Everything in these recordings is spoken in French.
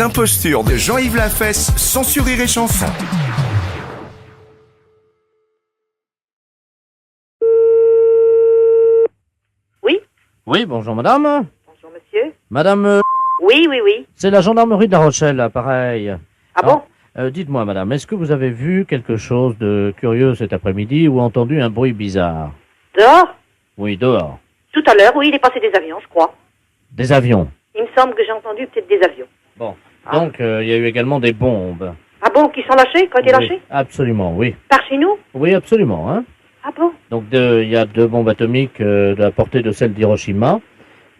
Impostures de Jean-Yves Lafesse, sans sourire et chanson. Oui, Oui, bonjour madame. bonjour monsieur. Madame, Oui, oui, oui. c'est la gendarmerie de La Rochelle, là, pareil. Ah bon? Dites-moi madame, est-ce que vous avez vu quelque chose de curieux cet après-midi ou entendu un bruit bizarre? Dehors? Oui, dehors. Tout à l'heure, oui, il est passé des avions, je crois. Des avions. Il me semble que j'ai entendu peut-être des avions. Bon. Ah. Donc, il y a eu également des bombes. Ah bon, qui sont lâchés, qui ont été Oui, lâchés? absolument, oui. Par chez nous? Oui, absolument, hein. Ah bon? Donc, il y a 2 bombes atomiques de la portée de celle d'Hiroshima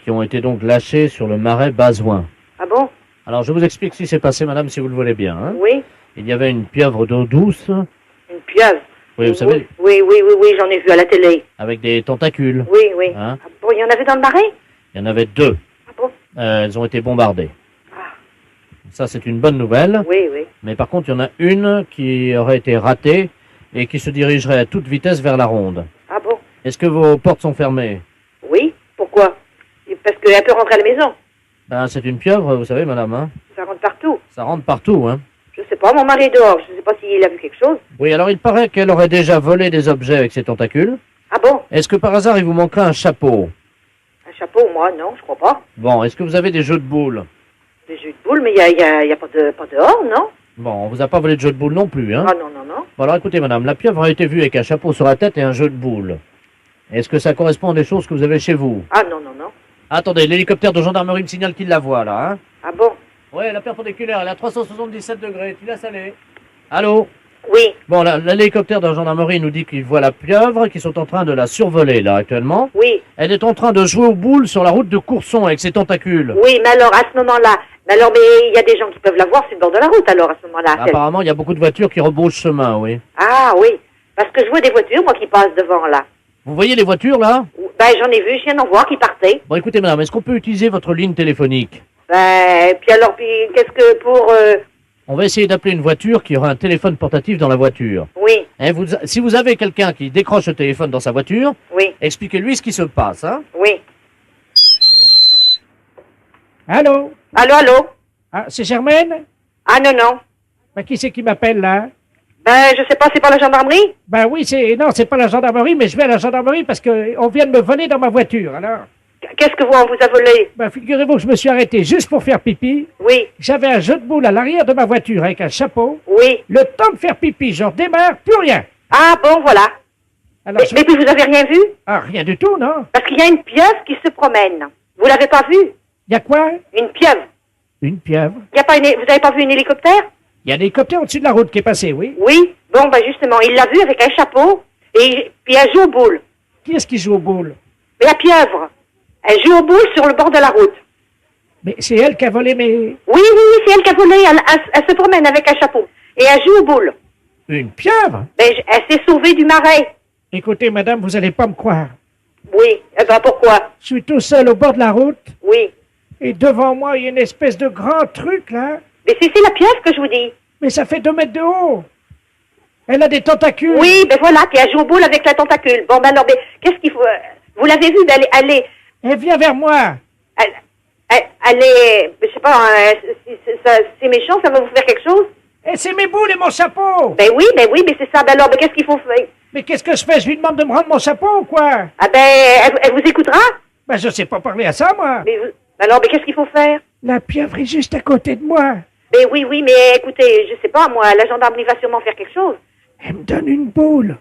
qui ont été donc lâchées sur le marais Bazouin. Ah bon? Alors, je vous explique ce qui s'est passé, madame, si vous le voulez bien, hein. Oui, Il y avait une pieuvre d'eau douce, une pieuvre. oui, vous savez, Oui, oui, oui, oui, j'en ai vu à la télé. avec des tentacules. Oui, oui. Hein. Ah bon, il y en avait dans le marais? Il y en avait 2. Ah bon? Elles ont été bombardées. Ah, Ça, c'est une bonne nouvelle. oui, oui. Mais par contre, il y en a une qui aurait été ratée et qui se dirigerait à toute vitesse vers la ronde. Ah bon? Est-ce que vos portes sont fermées? Oui, pourquoi? Parce qu'elle peut rentrer à la maison. Ben, c'est une pieuvre, vous savez, madame, hein. Ça rentre partout. Ça rentre partout, hein. Je sais pas, mon mari est dehors. Je sais pas s'il a vu quelque chose. Oui, alors il paraît qu'elle aurait déjà volé des objets avec ses tentacules. Ah bon? Est-ce que par hasard, il vous manquerait un chapeau? Un chapeau, moi, non, je crois pas. Bon, est-ce que vous avez des jeux de boules? Des jeux de boules, mais il y a pas dehors, non? Bon, on vous a pas volé de jeux de boules non plus, hein. Ah non, non, non. Bon, alors écoutez, madame, la pieuvre a été vue avec un chapeau sur la tête et un jeu de boules. Est-ce que ça correspond à des choses que vous avez chez vous? Ah non, non, non. Attendez, l'hélicoptère de gendarmerie me signale qu'il la voit, là, hein. Ah bon? Ouais, la perpendiculaire, elle est à 377 degrés, tu laisses aller. Allô? Oui. Bon, l'hélicoptère de la gendarmerie nous dit qu'il voit la pieuvre, qu'ils sont en train de la survoler, là, actuellement. Oui. Elle est en train de jouer aux boules sur la route de Courson avec ses tentacules. Oui, mais alors, à ce moment-là, mais il y a des gens qui peuvent la voir sur le bord de la route, alors, à ce moment-là. Apparemment, il y a beaucoup de voitures qui rebroussent chemin, oui. Ah oui. Parce que je vois des voitures, moi, qui passent devant, là. Vous voyez les voitures, là? Ben, j'en ai vu, je viens d'en voir qui partaient. Bon, écoutez, madame, est-ce qu'on peut utiliser votre ligne téléphonique? Ben, puis alors, puis, qu'est-ce que pour... On va essayer d'appeler une voiture qui aura un téléphone portatif dans la voiture. Oui, Hein, si vous avez quelqu'un qui décroche le téléphone dans sa voiture, oui, expliquez-lui ce qui se passe, hein? oui. Allô? Allô, allô? Ah, c'est Germaine? Ah non, non. Ben, qui c'est qui m'appelle, là? Ben, je sais pas, c'est pas la gendarmerie? Ben oui, non, c'est pas la gendarmerie, mais je vais à la gendarmerie parce que on vient de me voler dans ma voiture, alors. Qu'est-ce que on vous a volé? Ben, figurez-vous que je me suis arrêté juste pour faire pipi. Oui, J'avais un jeu de boules à l'arrière de ma voiture avec un chapeau. oui. Le temps de faire pipi, j'en démarre, plus rien. Ah bon, voilà. Alors, Mais puis vous avez rien vu? Ah, rien du tout, non? Parce qu'il y a une pieuvre qui se promène. Vous l'avez pas vue? Y a quoi? Une pieuvre. Une pieuvre. Y a pas vous avez pas vu un hélicoptère? Y a un hélicoptère au-dessus de la route qui est passé, oui. Oui. Bon, ben justement, il l'a vue avec un chapeau et puis elle joue aux boules. Qui est-ce qui joue aux boules? Mais la pieuvre, elle joue aux boules sur le bord de la route. Mais c'est elle qui a volé mes... Oui, oui, oui, c'est elle qui a volé. Elle se promène avec un chapeau et elle joue aux boules. Une pieuvre? Ben, elle s'est sauvée du marais. Écoutez, madame, vous allez pas me croire. Oui. Eh ben pourquoi? Je suis tout seul au bord de la route. Oui. Et devant moi, il y a une espèce de grand truc, là. Mais c'est la pieuvre que je vous dis. Mais ça fait 2 mètres de haut. Elle a des tentacules. Oui, ben voilà, puis elle joue aux boules avec la tentacule. Bon, ben alors, ben, qu'est-ce qu'il faut... vous l'avez vue, ben, Elle vient vers moi. elle est... Je sais pas, hein, c'est méchant, ça va vous faire quelque chose? Et c'est mes boules et mon chapeau. Ben oui, mais c'est ça. Ben alors, ben, qu'est-ce qu'il faut faire? Mais qu'est-ce que je fais? Je lui demande de me rendre mon chapeau ou quoi? Ah ben, elle vous écoutera? Ben, je sais pas parler à ça, moi. Mais alors, ben, qu'est-ce qu'il faut faire? La pieuvre est juste à côté de moi. Ben oui, oui, mais écoutez, je sais pas, moi, la gendarmerie va sûrement faire quelque chose. Elle me donne une boule.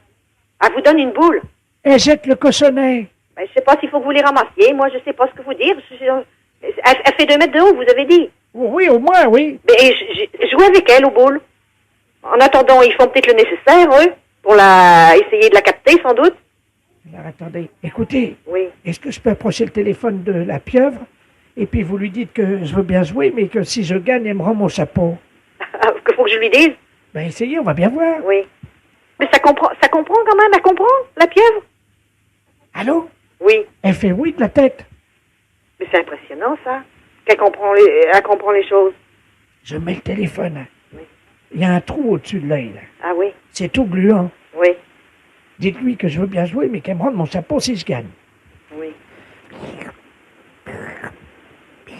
Elle vous donne une boule. Elle jette le cochonnet. Ben, je sais pas s'il faut que vous les ramassiez. Moi, je sais pas ce que vous dire. Elle fait 2 mètres de haut, vous avez dit. Oui, au moins, oui. Mais jouez avec elle aux boules. En attendant, ils font peut-être le nécessaire, eux, pour essayer de la capter, sans doute. Alors, attendez. Écoutez, Oui. est-ce que je peux approcher le téléphone de la pieuvre? Et puis vous lui dites que je veux bien jouer, mais que si je gagne, elle me rend mon chapeau. Qu'il faut que je lui dise. Ben, essayez, on va bien voir. Oui. Mais ça comprend quand même, elle comprend, la pieuvre? Allô? Oui. Elle fait oui de la tête. Mais c'est impressionnant, ça. Elle comprend les choses. Je mets le téléphone. Oui. Il y a un trou au-dessus de l'œil, là. Ah oui, C'est tout gluant. oui, Dites-lui que je veux bien jouer, mais qu'elle me rende mon chapeau si je gagne. oui.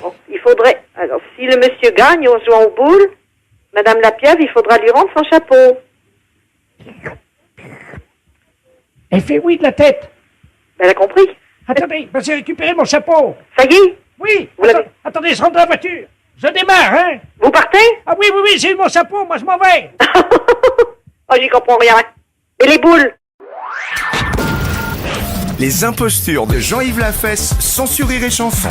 Bon, il faudrait... Alors, si le monsieur gagne en jouant aux boules, Madame la pieuvre, il faudra lui rendre son chapeau. Elle fait oui de la tête. Elle a compris. Attendez, vas-y récupérer mon chapeau. Ça y est? Oui, Vous l'avez- attendez, je rentre dans la voiture. Je démarre, hein. Vous partez? Ah oui, oui, oui, j'ai eu mon chapeau, moi je m'en vais. Oh, j'y comprends rien. Et les boules? Les impostures de Jean-Yves Lafesse, sans Rire et Chanson.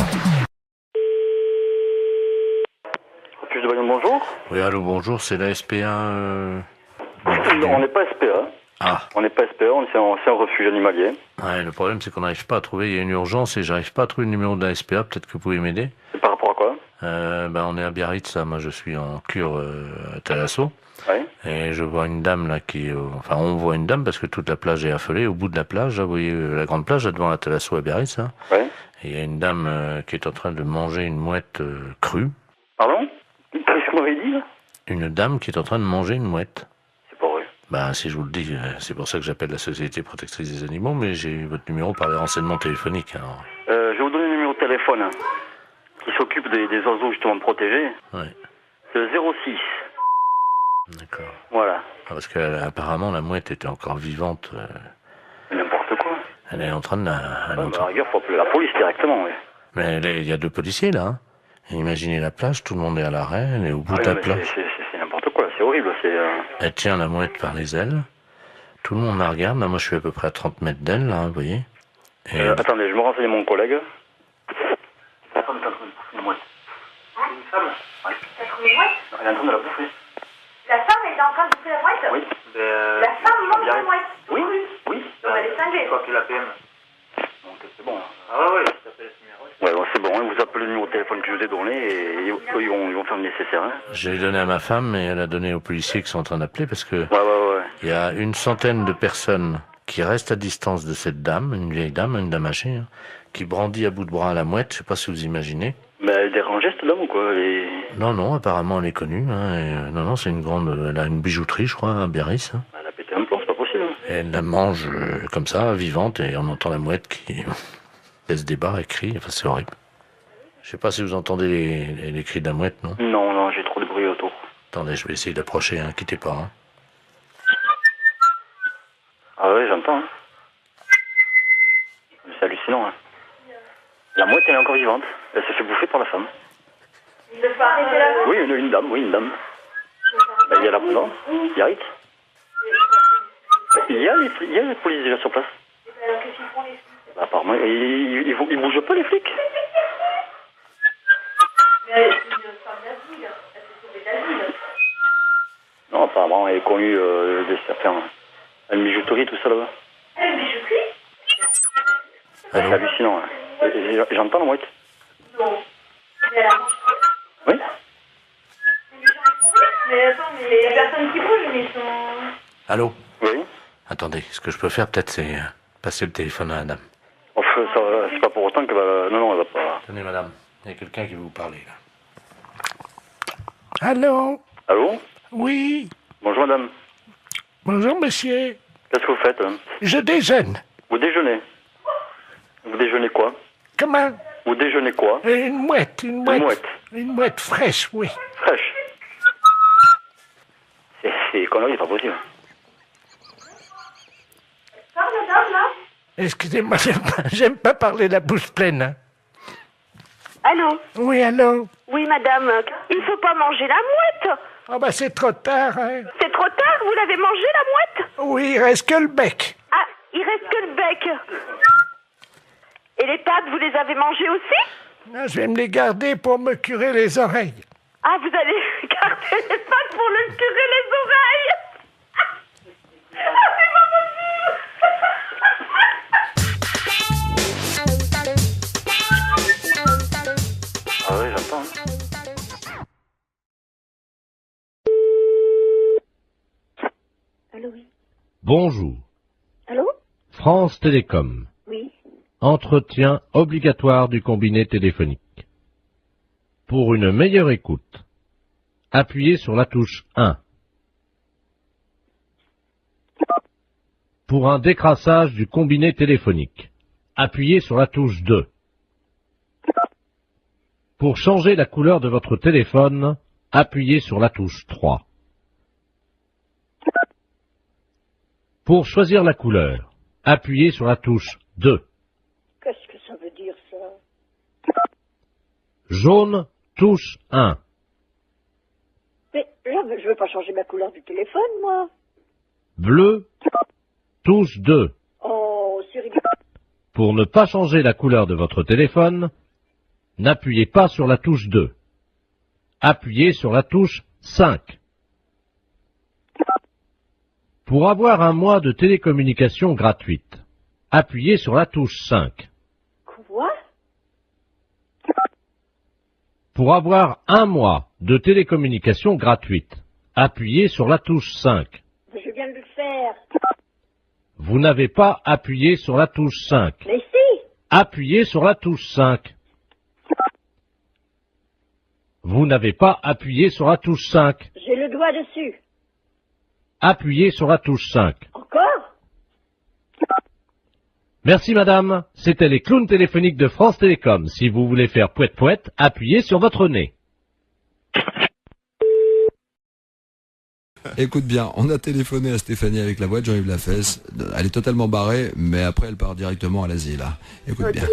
Plus de Bayonne, bonjour. Oui, allô, bonjour, c'est la SPA. On n'est pas SPA. Ah, On n'est pas SPA, c'est un refuge animalier. ouais, le problème c'est qu'on n'arrive pas à trouver, il y a une urgence et j'arrive pas à trouver le numéro de la SPA, peut-être que vous pouvez m'aider. Et par rapport à quoi? On est à Biarritz, là, moi je suis en cure à Thalasso. Oui. Et je vois une dame là enfin on voit une dame parce que toute la plage est affolée, au bout de la plage, là, vous voyez la grande plage, là, devant la Thalasso à Biarritz, là. Oui. Et il y a une dame qui est en train de manger une mouette crue. Pardon? Qu'est-ce que vous m'avez dit, là? Une dame qui est en train de manger une mouette. C'est pas vrai. Ben, si je vous le dis, c'est pour ça que j'appelle la Société Protectrice des Animaux, mais j'ai eu votre numéro par les renseignements téléphoniques. Alors. Je vais vous donner le numéro de téléphone qui s'occupe des oiseaux justement protégés. Ouais, C'est le 06. d'accord. Voilà. Ah, parce qu'apparemment la mouette était encore vivante. N'importe quoi. Elle est en train de la... elle est en À la train- rigueur, faut appeler la police directement, oui. Mais il y a 2 policiers là. Hein. Et imaginez la plage, tout le monde est à l'arrêt, elle est au bout Ah, de la mais plage. c'est n'importe quoi, c'est horrible. Elle tient la mouette par les ailes. Tout le monde la regarde. Là, moi, je suis à peu près à 30 mètres d'elle, là, vous voyez. Et Attendez, je me renseigne mon collègue. La femme est en train de bouffer une mouette. Une femme? Oui. Elle est en train de la bouffer. La femme est en train de bouffer la mouette? Oui. La femme mange la mouette? Oui, oui. Donc elle est cinglée. la PM. Donc c'est bon. Ah ouais, ouais, bon, c'est bon, hein, vous appelez le numéro de téléphone que je vous ai donné et ils vont faire le nécessaire. Hein. j'ai donné à ma femme et elle a donné aux policiers qui sont en train d'appeler parce que Ouais. il y a une centaine de personnes qui restent à distance de cette dame, une vieille dame, une dame âgée, hein, qui brandit à bout de bras la mouette. Je sais pas si vous imaginez. Mais elle dérangeait cette dame ou quoi? Non, apparemment elle est connue. Hein, et, non, c'est une grande. Elle a une bijouterie, je crois, à Biarritz. Hein. Elle a pété un plomb, c'est pas possible. Et elle la mange comme ça, vivante, et on entend la mouette qui laisse des barres et crie. Enfin, c'est horrible. Je sais pas si vous entendez les cris de la mouette, non? Non, j'ai trop de bruit autour. Attendez, je vais essayer d'approcher, hein, quittez pas. Hein. Ah ouais, j'entends. Hein. C'est hallucinant. Hein. La mouette, elle est encore vivante. Elle se fait bouffer par la femme. Il faut arrêter la mouette? Oui, une dame. Ben, il y a la non, Biarritz. Il y a les policiers déjà sur place. Alors qu'est-ce qu'ils font les flics? Bah, apparemment, ils bougent pas les flics. Mais elle est une femme d'asile. Elle s'est sauvée d'asile. Non, apparemment, elle est connue certains. Une bijouterie, tout ça là-bas. Elle est une bijouterie? C'est Allô? hallucinant. Hein. J'entends la mouette. Non. Mais elle a mangé. Oui. Mais les gens ils font rien. Mais attends, mais il y a personne qui bouge, mais ils sont... Allô? Oui. Attendez, ce que je peux faire peut-être c'est passer le téléphone à la dame. Enfin, c'est pas pour autant qu'elle va... Non, elle va pas... Tenez madame, il y a quelqu'un qui veut vous parler là. Allô? Allô? Oui. Bonjour madame. Bonjour, monsieur. Qu'est-ce que vous faites? Hein? Je déjeune. Vous déjeunez? Vous déjeunez quoi? Comment? Vous déjeunez quoi? Une mouette. Une mouette. Une mouette fraîche, oui. Fraîche. C'est connerie, c'est pas possible. Parle, madame, là? Excusez-moi, j'aime pas parler la bouche pleine. Hein. Allô? Oui, allô? Oui, madame. Il faut pas manger la mouette. Ah bah c'est trop tard, hein. C'est trop tard, vous l'avez mangée, la mouette? Oui, il reste que le bec. Ah, il reste que le bec. Et les pattes, vous les avez mangées aussi? Ah, je vais me les garder pour me curer les oreilles. Ah, vous allez garder les pattes pour le curer les oreilles? Ah, c'est pas possible! Ah ouais, j'entends. Hein. Allô, oui. Bonjour. Allô? France Télécom. Oui. Entretien obligatoire du combiné téléphonique. Pour une meilleure écoute, appuyez sur la touche 1. Pour un décrassage du combiné téléphonique, appuyez sur la touche 2. Pour changer la couleur de votre téléphone, appuyez sur la touche 3. Pour choisir la couleur, appuyez sur la touche 2. Qu'est-ce que ça veut dire, ça? Jaune, touche 1. Mais là, je veux pas changer ma couleur du téléphone, moi. Bleu, touche 2. Oh, c'est rigolo. Pour ne pas changer la couleur de votre téléphone, n'appuyez pas sur la touche 2. Appuyez sur la touche 5. Pour avoir un mois de télécommunication gratuite, appuyez sur la touche 5. Quoi? Pour avoir un mois de télécommunication gratuite, appuyez sur la touche 5. Je viens de le faire. Vous n'avez pas appuyé sur la touche 5. Mais si! Appuyez sur la touche 5. Vous n'avez pas appuyé sur la touche 5. J'ai le doigt dessus. Appuyez sur la touche 5. Encore? Merci madame, c'était les clowns téléphoniques de France Télécom. Si vous voulez faire pouet-pouet, appuyez sur votre nez. Écoute bien, on a téléphoné à Stéphanie avec la boîte Jean-Yves Lafesse. Elle est totalement barrée, mais après elle part directement à l'asile. Écoute bien.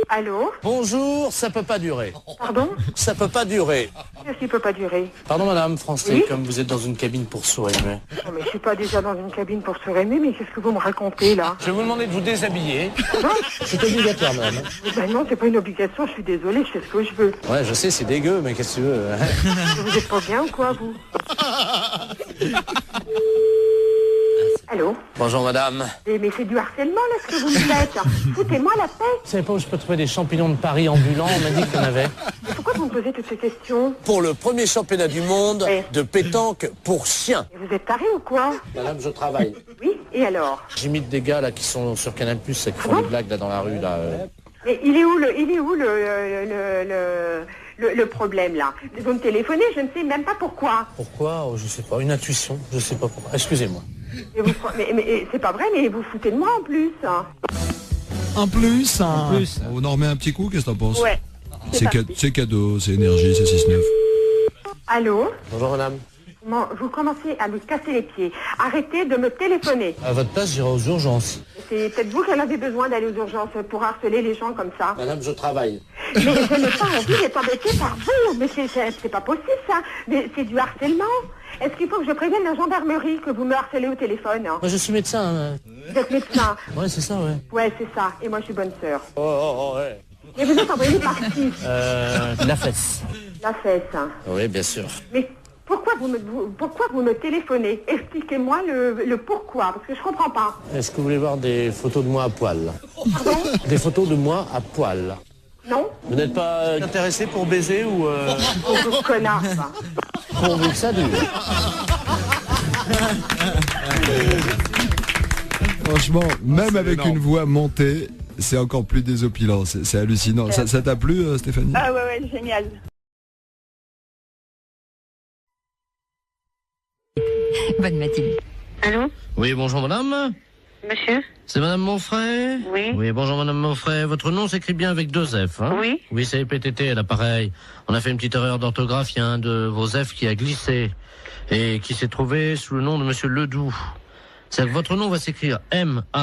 Allô? Bonjour, ça peut pas durer. Pardon? Ça peut pas durer. Qu'est-ce qui peut pas durer? Pardon madame, France Télécom, vous êtes dans une cabine pour sourds. Non, mais je suis pas déjà dans une cabine pour se rémer, mais qu'est-ce que vous me racontez, là? Je vais vous demander de vous déshabiller. Non? C'est obligatoire madame. Ben non, c'est pas une obligation, je suis désolée, je fais ce que je veux. Ouais, je sais, c'est dégueu, mais qu'est-ce que tu veux hein? Vous êtes pas bien ou quoi, vous? Allô? Bonjour madame. Mais c'est du harcèlement, là, ce que vous me faites. Foutez-moi la paix. Vous savez pas où je peux trouver des champignons de Paris ambulants? On m'a dit qu'il y en avait. Mais pourquoi vous me posez toutes ces questions? Pour le premier championnat du monde Oui. de pétanque pour chiens. Et vous êtes taré ou quoi? Madame, je travaille. Oui, et alors? J'imite des gars là qui sont sur Canal+, qui font des blagues là dans la rue là. Mais il est où le problème, là? Vous me téléphonez, je ne sais même pas pourquoi. Pourquoi? Oh, je sais pas, une intuition, je sais pas pourquoi. Excusez-moi. Et mais c'est pas vrai, mais vous foutez de moi en plus. En plus, on en remet un petit coup, qu'est-ce que t'en penses? Ouais. C'est cadeau, c'est énergie, c'est 6-9. Allô? Bonjour madame. Vous commencez à me casser les pieds. Arrêtez de me téléphoner. À votre place, j'irai aux urgences. C'est peut-être vous qui en avez besoin d'aller aux urgences pour harceler les gens comme ça. Madame, je travaille. Mais je n'ai pas envie d'être embêtée par vous. Mais c'est pas possible, ça. Mais c'est du harcèlement. Est-ce qu'il faut que je prévienne la gendarmerie que vous me harcelez au téléphone? Moi, je suis médecin. Vous êtes médecin? Ouais, c'est ça, ouais. Ouais, c'est ça. Et moi, je suis bonne sœur. Oh, ouais. Et vous êtes envoyé par qui? La fesse. La fesse. Hein. Oui, bien sûr. Mais pourquoi vous me téléphonez? Expliquez-moi le pourquoi, parce que je comprends pas. Est-ce que vous voulez voir des photos de moi à poil? Pardon? Des photos de moi à poil. Non? Vous n'êtes pas intéressé pour baiser ou... Vous connard, ça. Pourvu que ça dure. Franchement, même avec une voix montée, c'est encore plus désopilant, c'est hallucinant. Ça t'a plu, Stéphanie? Ah ouais, génial. Bonne matinée. Allô? Oui, bonjour madame. Monsieur? C'est madame Monfray? Oui. Oui, bonjour madame Monfray. Votre nom s'écrit bien avec 2 F, hein? Oui. Oui, c'est PTT, l'appareil. On a fait une petite erreur d'orthographe. Il y a un de vos F qui a glissé et qui s'est trouvé sous le nom de monsieur Ledoux. C'est-à-dire que votre nom va s'écrire M-A-U-F-X-R-E-Y.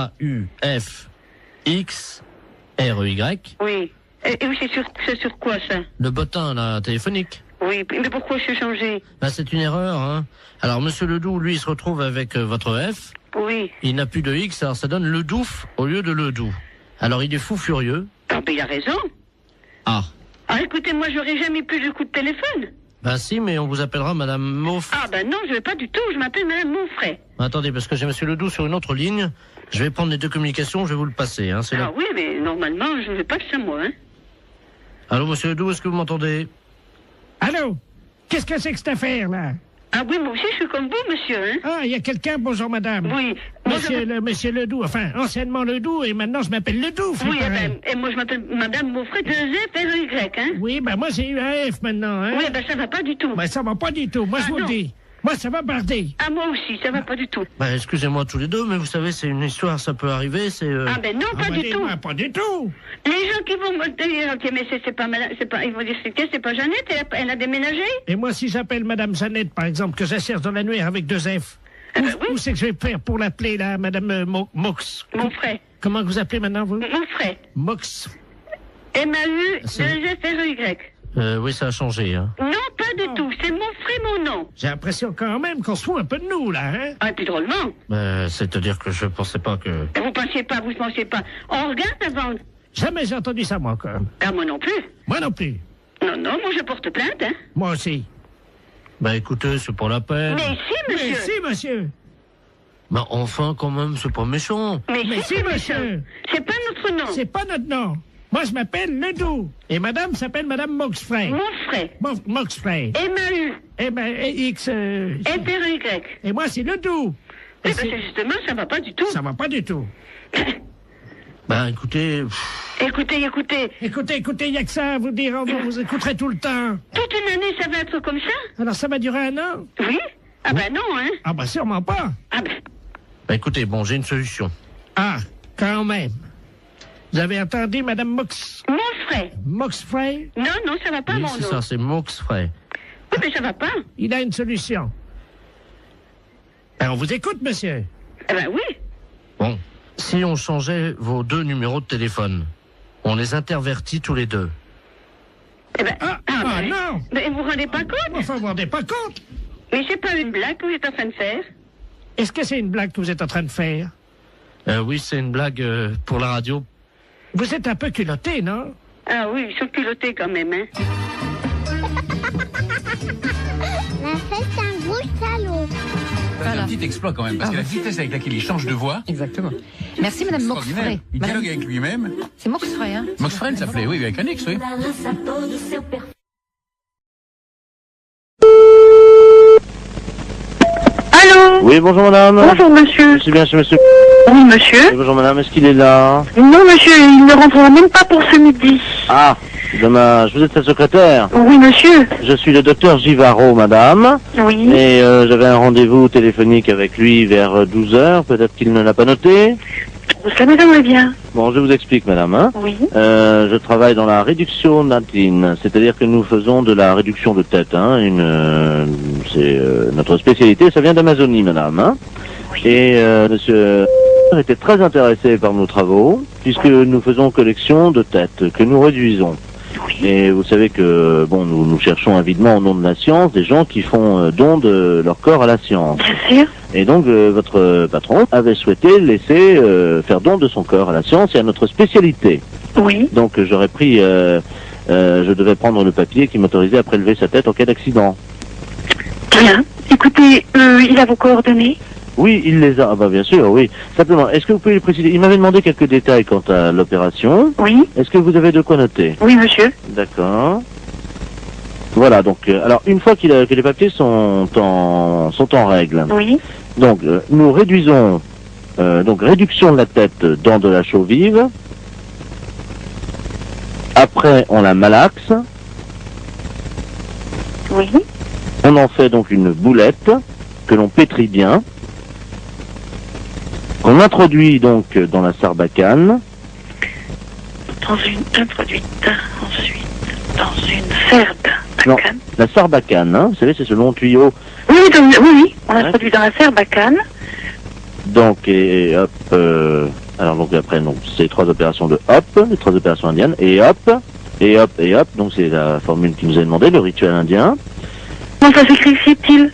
Oui. Et oui, c'est sur quoi, ça? Le bottin, là, téléphonique. Oui, mais pourquoi je suis changé? Bah, c'est une erreur, hein. Alors, monsieur Ledoux, lui, il se retrouve avec votre F. Oui. Il n'a plus de X, alors ça donne Ledouf au lieu de Ledoux. Alors, il est fou furieux. Ah, ben il a raison. Ah. Ah, écoutez, moi, j'aurais jamais plus de coup de téléphone. Ben si, mais on vous appellera madame Monfray. Ah, ben non, je vais pas du tout. Je m'appelle madame Monfray. Attendez, parce que j'ai monsieur Ledoux sur une autre ligne. Je vais prendre les 2 communications, je vais vous le passer, hein. C'est Ah là. oui, mais normalement, je ne vais pas que ça, moi, hein. Allô, monsieur Ledoux, est-ce que vous m'entendez? Allô? Qu'est-ce que c'est que cette affaire-là? Ah oui, moi aussi, je suis comme vous, monsieur, hein. Ah, il y a quelqu'un, bonjour madame. Oui. Moi, Monsieur Ledoux, enfin, anciennement Ledoux, et maintenant je m'appelle Ledoux. Oui, et moi, je m'appelle madame Monfray, 2 F, R-E-Y, hein. Oui, ben moi j'ai eu un F maintenant, hein. Oui, ben ça va pas du tout. Ben ça va pas du tout, moi je vous le dis. Moi, ça va barder. Ah, moi aussi, ça va pas du tout. Bah, excusez-moi tous les deux, mais vous savez, c'est une histoire, ça peut arriver, c'est... Ah, ben non, pas du tout. Pas du tout. Les gens qui vont me dire, ok, mais c'est pas malade, ils vont dire, c'est pas Jeannette, elle a déménagé? Et moi, si j'appelle Madame Jeannette, par exemple, que j'assère dans l'annuaire avec 2 F, où c'est que je vais faire pour l'appeler, là, Madame Mox? Mon frère. Comment vous appelez maintenant, vous? Mon frère. Mox. M-A-U-2-F-R-Y. Oui, ça a changé, hein. Non, pas du tout. C'est mon frère, mon nom. J'ai l'impression quand même qu'on se fout un peu de nous, là, hein? Ah, et puis drôlement. C'est-à-dire que je pensais pas que... Vous pensiez pas. On regarde avant. Jamais j'ai entendu ça, moi, encore. Ah, moi non plus. Moi non plus. Non, moi je porte plainte, hein. Moi aussi. Bah, écoutez, c'est pas la peine. Mais si, monsieur. Mais si, monsieur. Bah, enfin, quand même, c'est pas méchant. Mais si, monsieur. C'est pas notre nom. C'est pas notre nom. Moi, je m'appelle Ledoux. Et madame s'appelle Madame Moxfray. Mon frère. Moxfray. M-A-U. X... F-R-Y. Et moi, c'est Ledoux. Eh ben, justement, ça va pas du tout. Ça va pas du tout. Bah, écoutez... Écoutez, il y a que ça à vous dire. Vous écouterez tout le temps. Toute une année, ça va être comme ça? Alors, ça va durer 1 an? Oui. Ah ben non, hein. Ah ben sûrement pas. Ah ben... Bah, écoutez, bon, j'ai une solution. Ah, quand même. Vous avez entendu, Madame Mox? Mon frère. Moxfray? Non, ça va pas, oui, mon c'est nom. ça, c'est Moxfray. Oui, mais ça va pas. Il a une solution. Alors, on vous écoute, monsieur. Eh ben oui. Bon, si on changeait vos 2 numéros de téléphone, on les intervertit tous les 2. Eh ben... non. Mais vous vous rendez pas compte? Enfin, vous vous rendez pas compte? Mais c'est pas une blague que vous êtes en train de faire? Est-ce que c'est une blague que vous êtes en train de faire? Oui, c'est une blague pour la radio. Vous êtes un peu culotté, non? Ah oui, ils sont culottés quand même, hein. La fête, c'est un gros salaud. C'est un petit exploit quand même, parce que la vitesse avec laquelle il change de voix... Exactement. Merci, Madame Moxfray. Il dialogue avec lui-même. C'est Moxfray, hein? Moxfray, ça s'appelait, oui, avec un X, oui. Allô? Oui, bonjour madame. Bonjour monsieur. C'est bien chez monsieur. Oui monsieur. Oui, bonjour madame, est-ce qu'il est là? Non monsieur, il ne rentrera même pas pour ce midi. Ah, dommage. Vous êtes sa secrétaire? Oui monsieur. Je suis le docteur Givaro, madame. Oui. Et j'avais un rendez-vous téléphonique avec lui vers 12h. Peut-être qu'il ne l'a pas noté. Ça m'étonnerait bien. Bon, je vous explique, madame. Hein. Oui. Je travaille dans la réduction d'intine, c'est-à-dire que nous faisons de la réduction de tête. Hein. C'est notre spécialité, ça vient d'Amazonie, madame. Hein. Oui. Et monsieur était très intéressé par nos travaux, puisque nous faisons collection de têtes que nous réduisons. Oui. Et vous savez que, bon, nous cherchons avidement au nom de la science des gens qui font don de leur corps à la science. Bien sûr. Et donc, votre patron avait souhaité laisser faire don de son corps à la science et à notre spécialité. Oui. Donc, j'aurais pris, je devais prendre le papier qui m'autorisait à prélever sa tête en cas d'accident. Bien. Écoutez, il a vos coordonnées? Oui, il les a. Ah bah bien sûr, oui. Simplement, est-ce que vous pouvez le préciser? Il m'avait demandé quelques détails quant à l'opération. Oui. Est-ce que vous avez de quoi noter? Oui, monsieur. D'accord. Voilà, donc, alors, une fois que les papiers sont en règle. Oui. Donc, nous réduisons, donc, réduction de la tête dans de la chaux vive. Après, on la malaxe. Oui. On en fait donc une boulette que l'on pétrit bien. Qu'on introduit donc dans la sarbacane. Introduite ensuite dans une sarbacane. Non, la sarbacane, hein, vous savez, c'est ce long tuyau. Oui, on introduit dans la sarbacane. Donc, et hop, alors donc après, donc, c'est 3 opérations de hop, les 3 opérations indiennes, et hop, et hop, et hop, donc c'est la formule qui nous est demandée, le rituel indien. Comment ça s'écrit-il?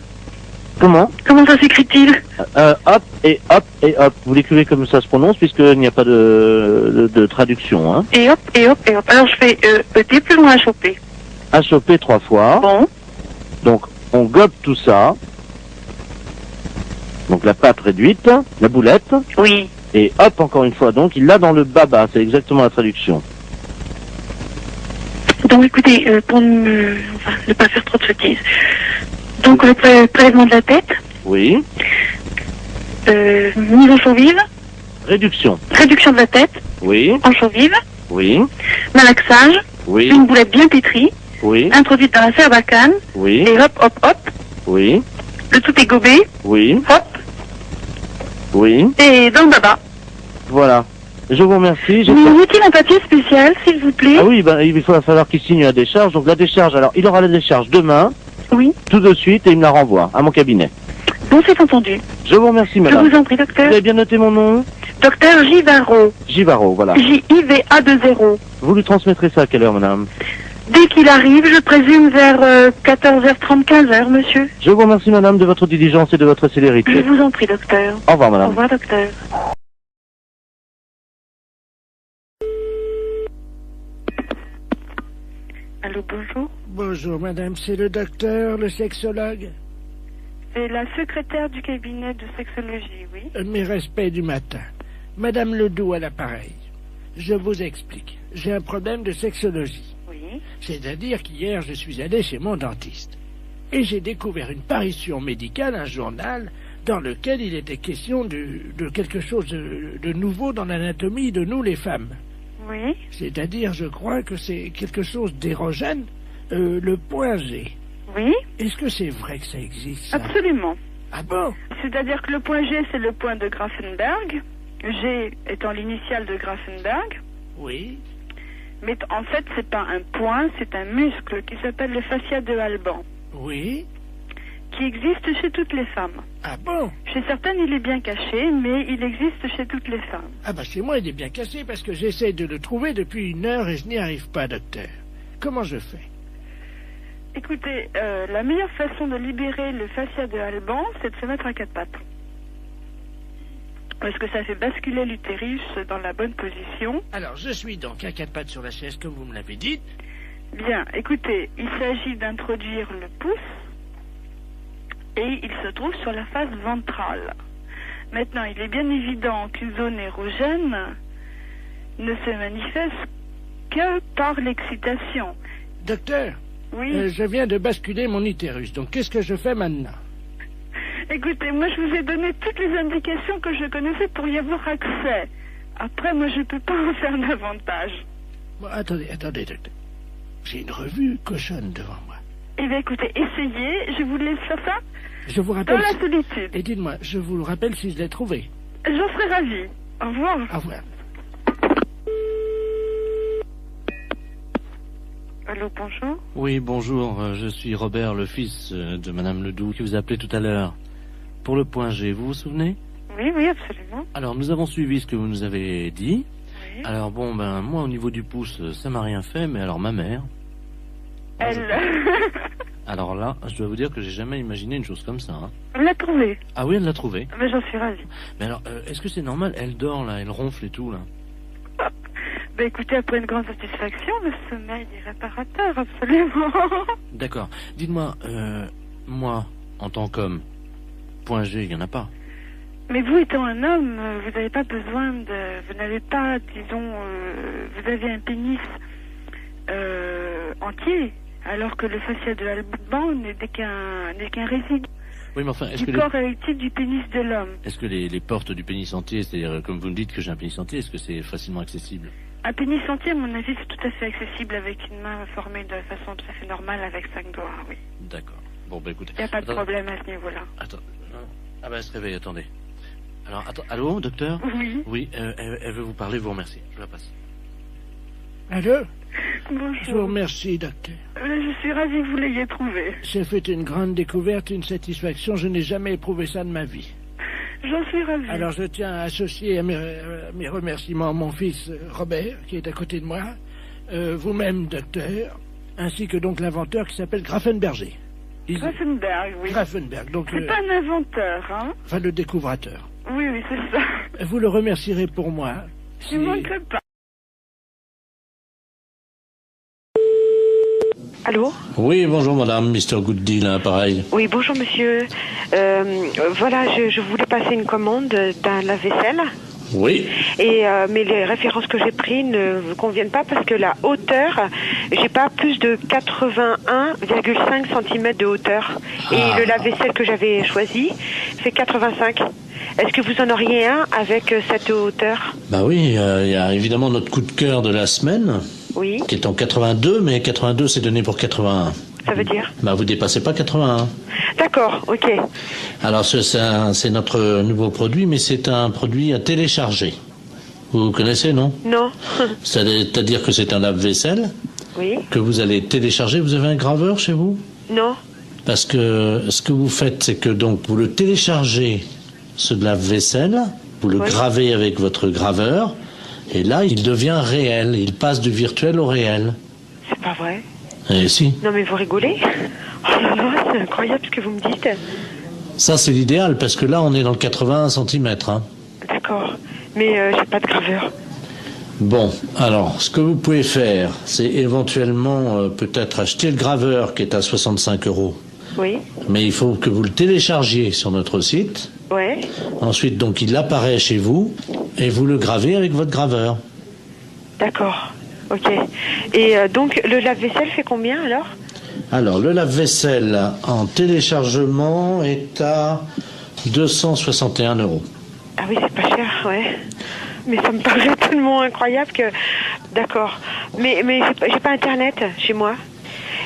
Comment ça s'écrit-il? Hop et hop et hop. Vous l'écrivez comme ça se prononce puisqu'il n'y a pas de traduction. Hein. Et hop et hop et hop. Alors je fais ET plus loin HOP. HOP 3 fois. Bon. Donc on gobe tout ça. Donc la pâte réduite, la boulette. Oui. Et hop encore une fois. Donc il l'a dans le baba. C'est exactement la traduction. Donc écoutez, pour ne pas faire trop de sottises. Donc le prélèvement de la tête. Oui. Mise en chaux vive. Réduction. Réduction de la tête. Oui. En chaux vive. Oui. Malaxage. Oui. Une boulette bien pétrie. Oui. Introduite dans la sarbacane. Oui. Et hop, hop, hop. Oui. Le tout est gobé. Oui. Hop. Oui. Et dans le baba. Voilà. Je vous remercie. Vous faut-il un papier spécial, s'il vous plaît? Ah oui, ben, il va falloir qu'il signe la décharge. Donc la décharge, alors il aura la décharge demain. Oui. Tout de suite et il me la renvoie à mon cabinet. Bon, c'est entendu. Je vous remercie, madame. Je vous en prie, docteur. Vous avez bien noté mon nom? Docteur Givaro. Givaro, voilà. J-I-V-A-2-0. Vous lui transmettrez ça à quelle heure, madame? Dès qu'il arrive, je présume vers 14h30, 15h, monsieur. Je vous remercie, madame, de votre diligence et de votre Je célérité. vous en prie, docteur. Au revoir, madame. Au revoir, docteur. Allô, bonjour. Bonjour, madame. C'est le docteur, le sexologue. C'est la secrétaire du cabinet de sexologie, oui. Mes respects du matin. Madame Ledoux à l'appareil. Je vous explique. J'ai un problème de sexologie. Oui. C'est-à-dire qu'hier, je suis allé chez mon dentiste. Et j'ai découvert une parution médicale, un journal, dans lequel il était question de quelque chose de nouveau dans l'anatomie de nous, les femmes. Oui. C'est-à-dire, je crois que c'est quelque chose d'érogène, le point G. Oui. Est-ce que c'est vrai que ça existe, ça? Absolument. Ah bon? C'est-à-dire que le point G, c'est le point de Grafenberg. G étant l'initiale de Grafenberg. Oui. Mais en fait, c'est pas un point, c'est un muscle qui s'appelle le fascia de Alban. Oui. Qui existe chez toutes les femmes. Ah bon? Chez certaines, il est bien caché, mais il existe chez toutes les femmes. Ah bah chez moi, il est bien cassé parce que j'essaie de le trouver depuis 1 heure et je n'y arrive pas, docteur. Comment je fais? Écoutez, la meilleure façon de libérer le fascia de Alban, c'est de se mettre à 4 pattes. Parce que ça fait basculer l'utérus dans la bonne position. Alors, je suis donc à 4 pattes sur la chaise, comme vous me l'avez dit. Bien, écoutez, il s'agit d'introduire le pouce et il se trouve sur la face ventrale. Maintenant, il est bien évident qu'une zone érogène ne se manifeste que par l'excitation. Docteur, oui. Je viens de basculer mon utérus, donc qu'est-ce que je fais maintenant? Écoutez, moi je vous ai donné toutes les indications que je connaissais pour y avoir accès. Après, moi je ne peux pas en faire davantage. Bon, attendez, docteur. J'ai une revue cochonne devant moi. Eh bien écoutez, essayez, je vous laisse faire ça. Je vous rappelle... Dans la solitude. Et dites-moi, je vous le rappelle si je l'ai trouvé. J'en serais ravie. Au revoir. Au revoir. Allô, bonjour. Oui, bonjour, je suis Robert, le fils de Madame Ledoux, qui vous a appelé tout à l'heure. Pour le point G, vous vous souvenez? Oui, oui, absolument. Alors, nous avons suivi ce que vous nous avez dit. Oui. Alors, bon, ben, moi, au niveau du pouce, ça m'a rien fait, mais alors ma mère... Elle... Alors là, je dois vous dire que j'ai jamais imaginé une chose comme ça. Hein. Elle l'a trouvé. Ah oui, elle l'a trouvé. Mais j'en suis ravie. Mais alors, est-ce que c'est normal? Elle dort, là, elle ronfle et tout, là. Ben écoutez, après une grande satisfaction, le sommeil est réparateur, absolument. D'accord. Dites-moi, moi, en tant qu'homme, point G, il n'y en a pas. Mais vous étant un homme, vous n'avez pas besoin de... Vous n'avez pas, disons... vous avez un pénis entier, alors que le fascia de Alban n'est qu'un résidu. Oui, mais enfin, est-ce que du corps érectile du pénis de l'homme. Est-ce que les portes du pénis entier, c'est-à-dire, comme vous me dites que j'ai un pénis entier, est-ce que c'est facilement accessible? Un pénis entier, à mon avis, c'est tout à fait accessible avec une main formée de façon tout à fait normale avec 5 doigts, oui. D'accord. Bon, bah écoutez... Il n'y a pas de problème à ce niveau-là. Attends, non. Ah bah elle se réveille, attendez. Alors, attends, allô, docteur? Oui. Oui, elle veut vous parler, vous remercie. Je la passe. Allô? Bonjour. Je vous remercie, docteur. Je suis ravie que vous l'ayez trouvé. J'ai fait une grande découverte, une satisfaction. Je n'ai jamais éprouvé ça de ma vie. J'en suis ravie. Alors je tiens à associer à mes remerciements mon fils Robert, qui est à côté de moi, vous-même, docteur, ainsi que donc l'inventeur qui s'appelle Grafenberger. Grafenberg, oui. Grafenberg, donc... C'est pas un inventeur, hein? Enfin, le découvrateur. Oui, oui, c'est ça. Vous le remercierez pour moi. Je ne manquerai pas. Allô? Oui, bonjour madame, Mr. Good Deal, hein, pareil. Oui, bonjour monsieur. Voilà, je voulais passer une commande d'un lave-vaisselle. Oui. Et mais les références que j'ai prises ne vous conviennent pas parce que la hauteur, j'ai pas plus de 81,5 cm de hauteur. Et le lave-vaisselle que j'avais choisi fait 85. Est-ce que vous en auriez un avec cette hauteur? Bah oui, il y a évidemment notre coup de cœur de la semaine. Oui. Qui est en 82, mais 82 c'est donné pour 81. ça veut dire? Bah, vous dépassez pas 81. D'accord, ok. Alors, c'est notre nouveau produit, mais c'est un produit à télécharger. Vous connaissez, non? Non. C'est-à-dire que c'est un lave-vaisselle Oui. que vous allez télécharger. Vous avez un graveur chez vous? Non. Parce que ce que vous faites, c'est que donc vous le téléchargez, ce lave-vaisselle, vous le gravez avec votre graveur, et là, il devient réel. Il passe du virtuel au réel. C'est pas vrai? Eh si. Non, mais vous rigolez? Oh là là, c'est incroyable ce que vous me dites. Ça, c'est l'idéal, parce que là, on est dans le 81 cm. Hein. D'accord. Mais j'ai pas de graveur. Bon, alors, ce que vous pouvez faire, c'est éventuellement peut-être acheter le graveur qui est à 65 €. Oui. Mais il faut que vous le téléchargiez sur notre site. Ouais. Ensuite, donc, il apparaît chez vous et vous le gravez avec votre graveur. D'accord. Ok. Et donc, le lave-vaisselle fait combien alors? Alors, le lave-vaisselle en téléchargement est à 261 €. Ah oui, c'est pas cher, ouais. Mais ça me paraît tellement incroyable que... D'accord. Mais j'ai pas Internet chez moi.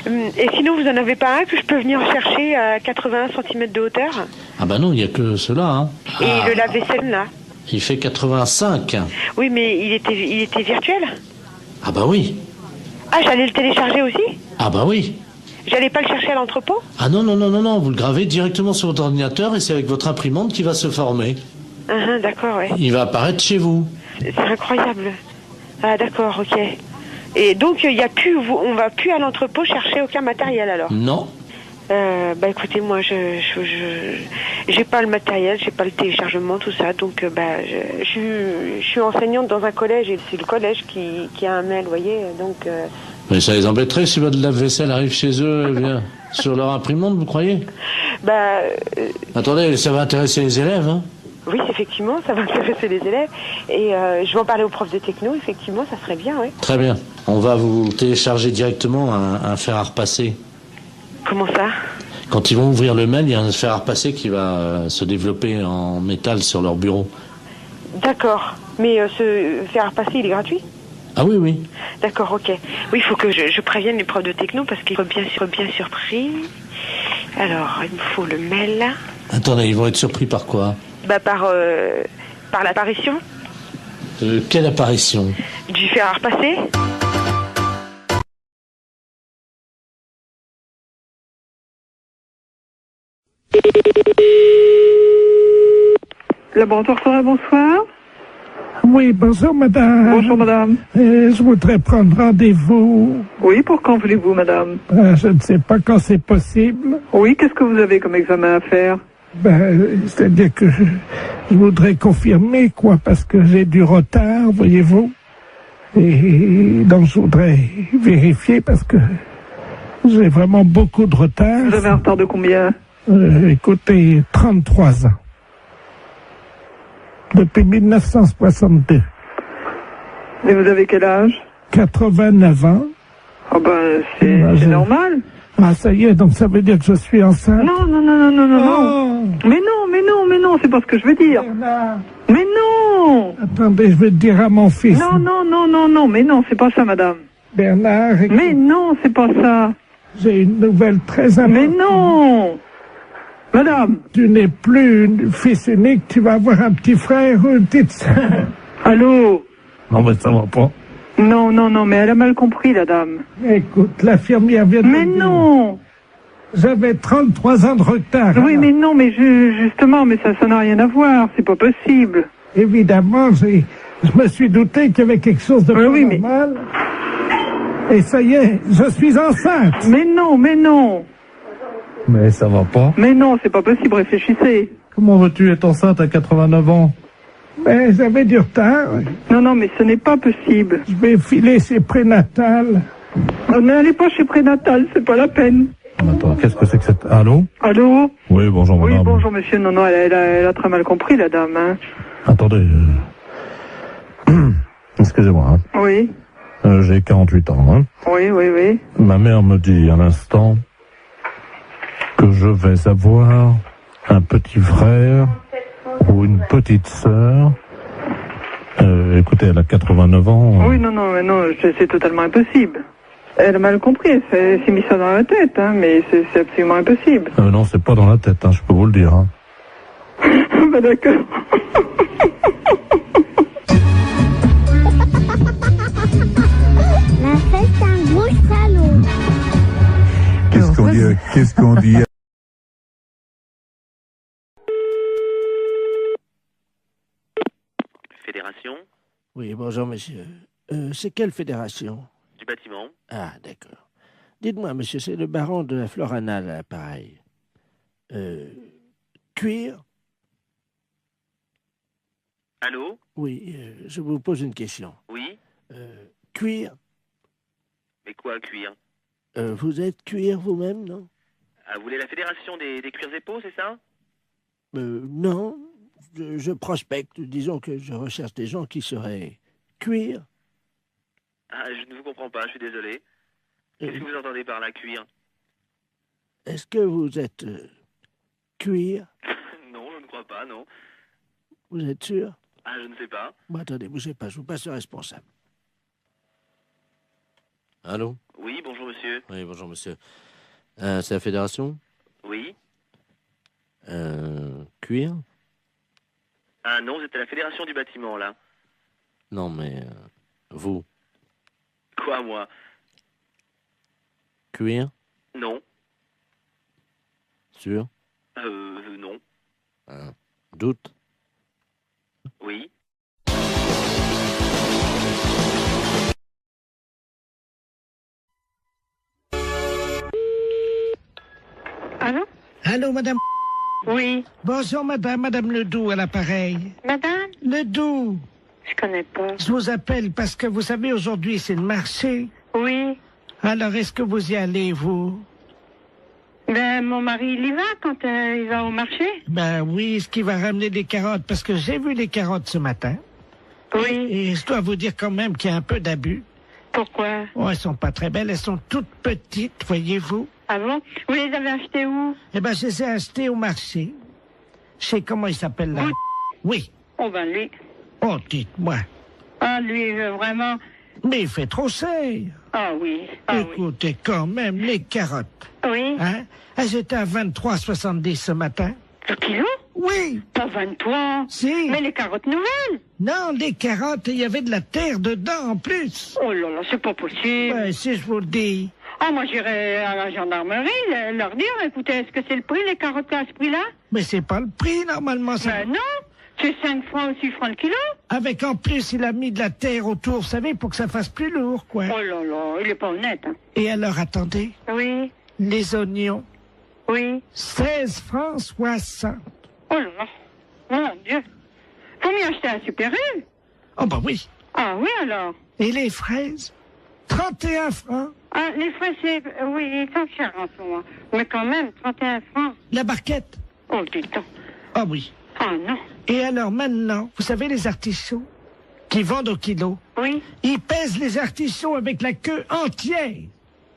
Et sinon, vous en avez pas un que je peux venir chercher à 80 cm de hauteur? Ah bah non, il n'y a que cela. Hein. Et le lave-vaisselle, là? Il fait 85. Oui, mais il était virtuel? Ah bah oui. Ah, j'allais le télécharger aussi? Ah bah oui. J'allais pas le chercher à l'entrepôt? Ah non, vous le gravez directement sur votre ordinateur et c'est avec votre imprimante qui va se former. D'accord, ouais. Il va apparaître chez vous. C'est incroyable. Ah d'accord, ok. Et donc il y a plus, on va plus à l'entrepôt chercher aucun matériel alors? Non. Bah écoutez, moi j'ai pas le matériel, j'ai pas le téléchargement, tout ça, donc je suis enseignante dans un collège et c'est le collège qui a un mail, vous voyez, donc. Mais ça les embêterait si votre lave-vaisselle arrive chez eux, eh bien, sur leur imprimante, vous croyez? Bah. Attendez, ça va intéresser les élèves, hein? Oui, effectivement, ça va intéresser les élèves. Et je vais en parler aux profs de techno, effectivement, ça serait bien, oui. Très bien. On va vous télécharger directement un fer à repasser. Comment ça? Quand ils vont ouvrir le mail, il y a un fer à repasser qui va se développer en métal sur leur bureau. D'accord. Mais ce fer à repasser, il est gratuit? Ah oui, oui. D'accord, ok. Oui, il faut que je prévienne les profs de techno parce qu'ils sont bien surpris. Alors, il me faut le mail. Attendez, ils vont être surpris par quoi? Bah par l'apparition. Quelle apparition? Du fer à repasser. Laboratoire Forêt, bonsoir. Oui, bonjour madame. Bonjour madame. Je voudrais prendre rendez-vous. Oui, pour quand voulez-vous madame? Je ne sais pas quand c'est possible. Oui, qu'est-ce que vous avez comme examen à faire? C'est-à-dire que je voudrais confirmer, quoi, parce que j'ai du retard, voyez-vous. Et donc je voudrais vérifier parce que j'ai vraiment beaucoup de retard. Vous avez un retard de combien? Écoutez, 33 ans. Depuis 1962. Et vous avez quel âge? 89 ans. Ah c'est normal. Ah, ça y est, donc ça veut dire que je suis enceinte? Non. Mais non, c'est pas ce que je veux dire. Bernard. Mais non! Attendez, je vais te dire à mon fils. Non, mais non, c'est pas ça, madame. Bernard. Écoute, mais non, c'est pas ça. J'ai une nouvelle très importante. Mais non! Madame. Tu n'es plus une fils unique, tu vas avoir un petit frère ou une petite sœur. Allô? Non, mais ça va pas. Non, mais elle a mal compris, la dame. Écoute, l'infirmière vient de Mais non! J'avais 33 ans de retard. Oui, mais non, mais justement, mais ça n'a rien à voir, c'est pas possible. Évidemment, je me suis douté qu'il y avait quelque chose de normal. Et ça y est, je suis enceinte. Mais non. Mais ça va pas. Mais non, c'est pas possible, réfléchissez. Comment veux-tu être enceinte à 89 ans? Mais j'avais du retard. Non, mais ce n'est pas possible. Je vais filer chez Prénatal. N'allez pas chez Prénatal, c'est pas la peine. Attends, qu'est-ce que c'est que cette... Allô? Allô? Oui, bonjour madame. Oui, bonjour monsieur. Non, elle a très mal compris, la dame. Hein. Attendez. Excusez-moi. Hein. Oui. J'ai 48 ans. Hein. Oui. Ma mère me dit à l'instant que je vais avoir un petit frère ou une petite sœur. Écoutez, elle a 89 ans. Oui, non, c'est totalement impossible. Elle a mal compris, elle s'est mis ça dans la tête, hein, mais c'est absolument impossible. Non, c'est pas dans la tête, hein, je peux vous le dire. Hein. Bah d'accord. La fête un gros salaud. Qu'est-ce qu'on dit Fédération Oui, bonjour, monsieur. C'est quelle fédération? du bâtiment. Ah, d'accord. Dites-moi, monsieur, c'est le baron de la Florana, là, pareil. Cuir? Allô? Oui, je vous pose une question. Oui? Cuir? Mais quoi, cuir? Vous êtes cuir vous-même, non? Ah, vous voulez la fédération des cuirs et peaux, c'est ça? Non. Je prospecte. Disons que je recherche des gens qui seraient cuir. Ah, je ne vous comprends pas, je suis désolé. Qu'est-ce que vous entendez par là, cuir? Est-ce que vous êtes cuir? Non, je ne crois pas, non. Vous êtes sûr? Ah, je ne sais pas. Bon, attendez, bougez pas, je vous passe le responsable. Allô? Oui, bonjour monsieur. Oui, bonjour monsieur. C'est la fédération? Oui. Cuir? Ah non, vous êtes à la fédération du bâtiment, là. Non, mais vous? Quoi, moi? Cuir? Non. Sûr? Non. Doute? Oui. Allô? Allô, madame? Oui. Bonjour, madame Ledoux à l'appareil. Madame? Ledoux. Je connais pas. Je vous appelle parce que vous savez, aujourd'hui, c'est le marché. Oui. Alors, est-ce que vous y allez, vous? Ben, mon mari, il y va quand il va au marché. Ben oui, est-ce qu'il va ramener des carottes? Parce que j'ai vu les carottes ce matin. Oui. Et je dois vous dire quand même qu'il y a un peu d'abus. Pourquoi? Oh, elles sont pas très belles, elles sont toutes petites, voyez-vous. Ah bon? Vous les avez achetées où? Eh ben, je les ai achetées au marché. Je sais comment il s'appelle là. Oui. Oh ben lui. Oh, dites-moi. Ah, lui, vraiment... Mais il fait trop cher. Ah oui. Ah, écoutez, quand même, les carottes. Oui. Hein? Elles étaient à 23,70 ce matin. Le kilo? Oui. Pas 23. Si. Mais les carottes nouvelles? Non, les carottes, il y avait de la terre dedans en plus. Oh là là, c'est pas possible. Ouais, si je vous le dis. Ah, moi, j'irai à la gendarmerie leur dire, écoutez, est-ce que c'est le prix, les carottes à ce prix-là? Mais c'est pas le prix, normalement. Ben non. C'est 5 francs ou 6 francs le kilo. Avec en plus, il a mis de la terre autour, vous savez, pour que ça fasse plus lourd, quoi. Oh là là, il est pas honnête. Hein. Et alors, attendez. Oui. Les oignons. Oui. 16 francs 60. Oh là là. Mon Dieu. Faut m'y acheter un Super U. Oh bah oui. Ah oui, alors. Et les fraises? 31 francs. Ah, les fraises, c'est... Oui, ils sont chers en ce moment. Mais quand même, 31 francs. La barquette? Oh, dis-donc. Ah oui. Ah non. Et alors maintenant, vous savez les artichauts qui vendent au kilo? Oui. Ils pèsent les artichauts avec la queue entière.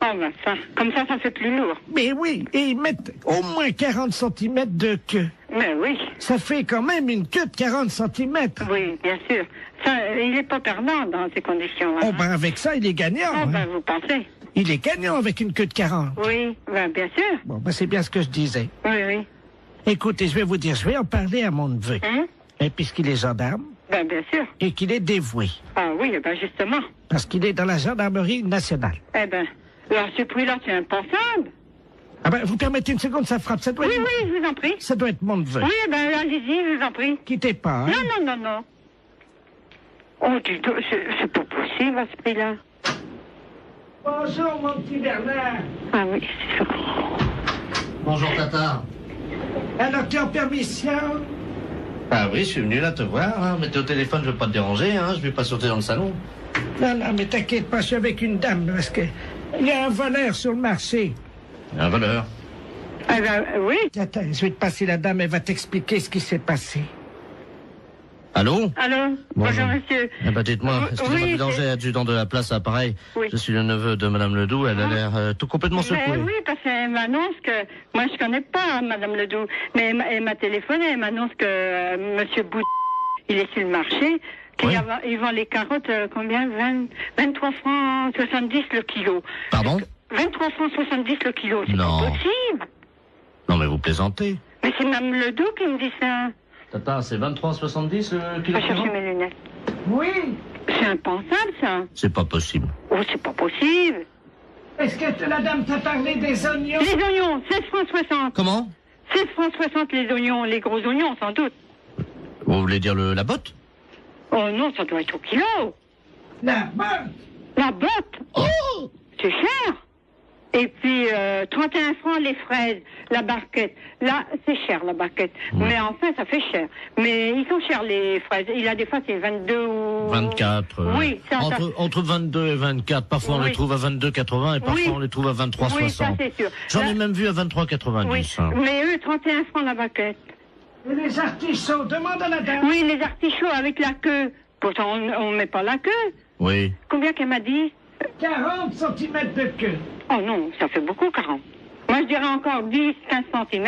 Oh ben ça, comme ça fait plus lourd. Mais oui, et ils mettent au moins 40 cm de queue. Mais oui. Ça fait quand même une queue de 40 cm. Oui, bien sûr. Ça, il n'est pas perdant dans ces conditions. Hein. Oh ben avec ça, il est gagnant. Oh ben hein. vous pensez? Il est gagnant avec une queue de 40. Oui, ben bien sûr. Bon, ben c'est bien ce que je disais. Oui, oui. Écoutez, je vais vous dire, je vais en parler à mon neveu. Et puisqu'il est gendarme. Ben bien sûr. Et qu'il est dévoué. Ah oui, ben justement. Parce qu'il est dans la gendarmerie nationale. Eh ben, alors ce prix-là, c'est impensable. Ah ben, vous permettez une seconde, ça frappe. Ça doit Oui, être... oui, je vous en prie. Ça doit être mon neveu. Oui, ben allez-y, je vous en prie. Quittez pas, hein. Non, non, non, non. Oh, dis donc, c'est pas possible à ce prix-là. Bonjour, mon petit Bernard. Ah oui, c'est ça. Bonjour, Tata. Alors, tu es en permission? Ah oui, je suis venu là te voir, hein. Mais t'es au téléphone, je veux pas te déranger, hein. Je vais pas sauter dans le salon. Non, non, mais t'inquiète pas, je suis avec une dame, parce que il y a un voleur sur le marché. Un voleur? Ah ben, oui. Attends, je vais te passer la dame, elle va t'expliquer ce qui s'est passé. Allô? Allô? Bonjour, monsieur. Eh ben, dites-moi, excusez-moi oui, de danger, adjudant de la place à Pareil. Oui. Je suis le neveu de Madame Ledoux, elle a l'air tout complètement secouée. Mais oui, parce qu'elle m'annonce que... Moi, je connais pas Madame Ledoux, mais elle m'a téléphoné, elle m'annonce que Monsieur Bout, il est sur le marché, Ils vendent les carottes, combien 23 francs 70 le kilo. Pardon? 23 francs 70 le kilo, c'est Non. pas possible. Non, mais vous plaisantez. Mais c'est même le dos qui me dit ça. Tata, c'est 23,70 le Je kilo. vais chercher mes lunettes. Oui. C'est impensable, ça. C'est pas possible. Oh, c'est pas possible. Est-ce que la dame t'a parlé des oignons? Les oignons, 16 francs 60. Comment? 16 francs 60 les oignons, les gros oignons, sans doute. Vous voulez dire la botte? Oh non, ça doit être au kilo. La botte. La botte. Oh, c'est cher. Et puis, 31 francs les fraises, la barquette. Là, c'est cher, la barquette. Mais enfin, ça fait cher. Mais ils sont chers, les fraises. Il a des fois, c'est 22 ou... 24. Oui, ça... Entre 22 et 24. Parfois, on les trouve à 22,80 et parfois, on les trouve à 23,60. Oui, ça, c'est sûr. J'en ai même vu à 23,90. Oui, mais eux, 31 francs la barquette. Et les artichauts, demande à la dame. Oui, les artichauts avec la queue. Pourtant, on ne met pas la queue. Oui. Combien qu'elle m'a dit? 40 cm de queue. Oh non, ça fait beaucoup, 40. Moi, je dirais encore 10, 15 cm.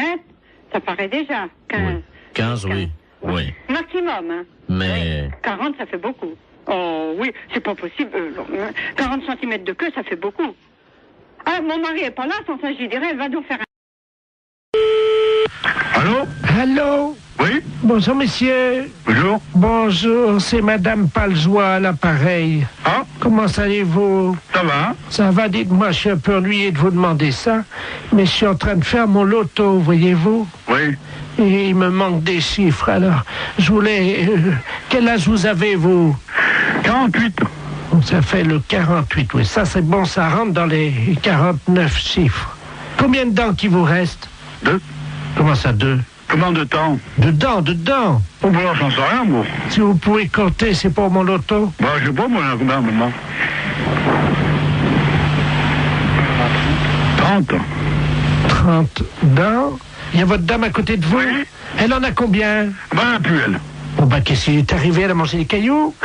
Ça paraît déjà. 15. Oui. 15, oui. Oui. Maximum, hein. Mais... 40, ça fait beaucoup. Oh oui, c'est pas possible. 40 cm de queue, ça fait beaucoup. Ah, mon mari est pas là, sans ça, je lui dirais, elle va donc faire un... Allô? Allô? Oui? Bonjour, monsieur. Bonjour. Bonjour, c'est Madame Paljoie à l'appareil. Ah? Comment allez-vous? Ça va? Ça va, dites-moi, je suis un peu ennuyé de vous demander ça, mais je suis en train de faire mon loto, voyez-vous? Oui. Et il me manque des chiffres, alors je voulais... quel âge vous avez, vous? 48. Ça fait le 48, oui. Ça, c'est bon, ça rentre dans les 49 chiffres. Combien de dents qui vous reste? 2. Comment ça, 2? Combien de temps? De dents. Oh, bah, j'en sais rien, moi. Si vous pouvez compter, c'est pour mon loto. Bah, je sais pas, moi, combien maintenant? 30. 30 dents. Il y a votre dame à côté de vous? Oui. Elle en a combien? Bah, plus elle. Bon, bah, qu'est-ce qui est arrivé? Elle a mangé des cailloux?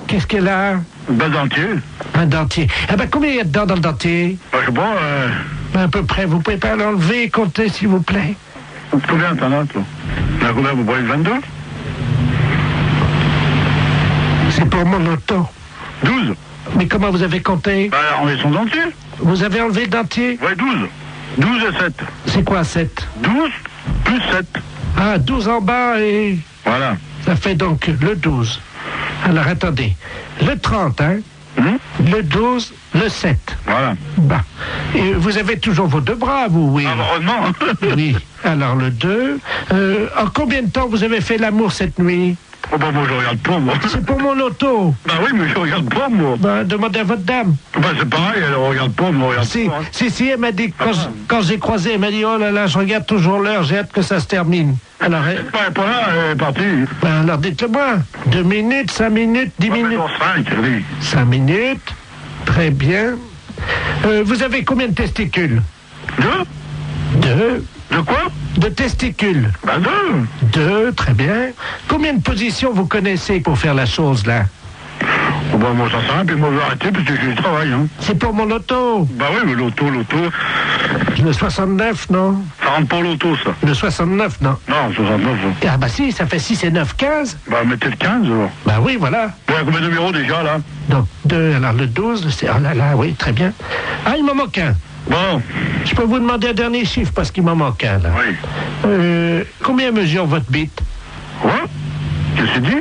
Qu'est-ce qu'elle a? Ben, dentier. Un dentier. Ah, bah, combien il y a de dents dans le dentier? Bah, je sais pas, À peu près. Vous pouvez pas l'enlever et compter, s'il vous plaît? Combien t'en as, toi? Là, combien vous prenez 22? C'est pour mon loto. 12. Mais comment vous avez compté? Bah, enlever son dentier. Vous avez enlevé le dentier? Ouais, 12. 12 et 7. C'est quoi, 7? 12 plus 7. Ah, 12 en bas et... Voilà. Ça fait donc le 12. Alors, attendez. Le 30, hein? Le 12, le 7. Voilà. Bah. Et vous avez toujours vos deux bras, vous, oui? Heureusement. Oui. Alors, le 2. En combien de temps vous avez fait l'amour cette nuit? Oh, bah, moi, je regarde pas, moi. C'est pour mon loto. Bah oui, mais je regarde pas, moi. Bah, demandez à votre dame. Bah, c'est pareil, elle regarde pas, moi, regarde Si, pas. Hein. si, elle m'a dit, quand j'ai croisé, elle m'a dit, oh là là, je regarde toujours l'heure, j'ai hâte que ça se termine. Alors, Elle est pas là, elle est partie. Ben, alors dites-le-moi. 2 minutes, 5 minutes, 10 minutes. 5, oui. 5 minutes. Très bien. Vous avez combien de testicules? 2. De quoi? De testicules. Bah, 2. 2, très bien. Combien de positions vous connaissez pour faire la chose, là? Oh, bah, moi, ça sert à rien, puis moi, je vais arrêter, parce que j'ai du travail, hein. C'est pour mon loto. Bah oui, mais l'auto. Le 69, non? Ça rentre pas l'auto, ça. Le 69, non? Non, 69, ça. Ah bah si, ça fait 6 et 9, 15. Bah, mettez le 15, alors. Bah oui, voilà. Bon, il y a combien de numéros, déjà, là? Donc, 2, alors le 12, c'est... Oh là là, oui, très bien. Ah, il m'en manque un. Bon. Je peux vous demander un dernier chiffre, parce qu'il m'en manque un, là. Oui. Combien mesure votre bite? Quoi? Qu'est-ce que tu dis?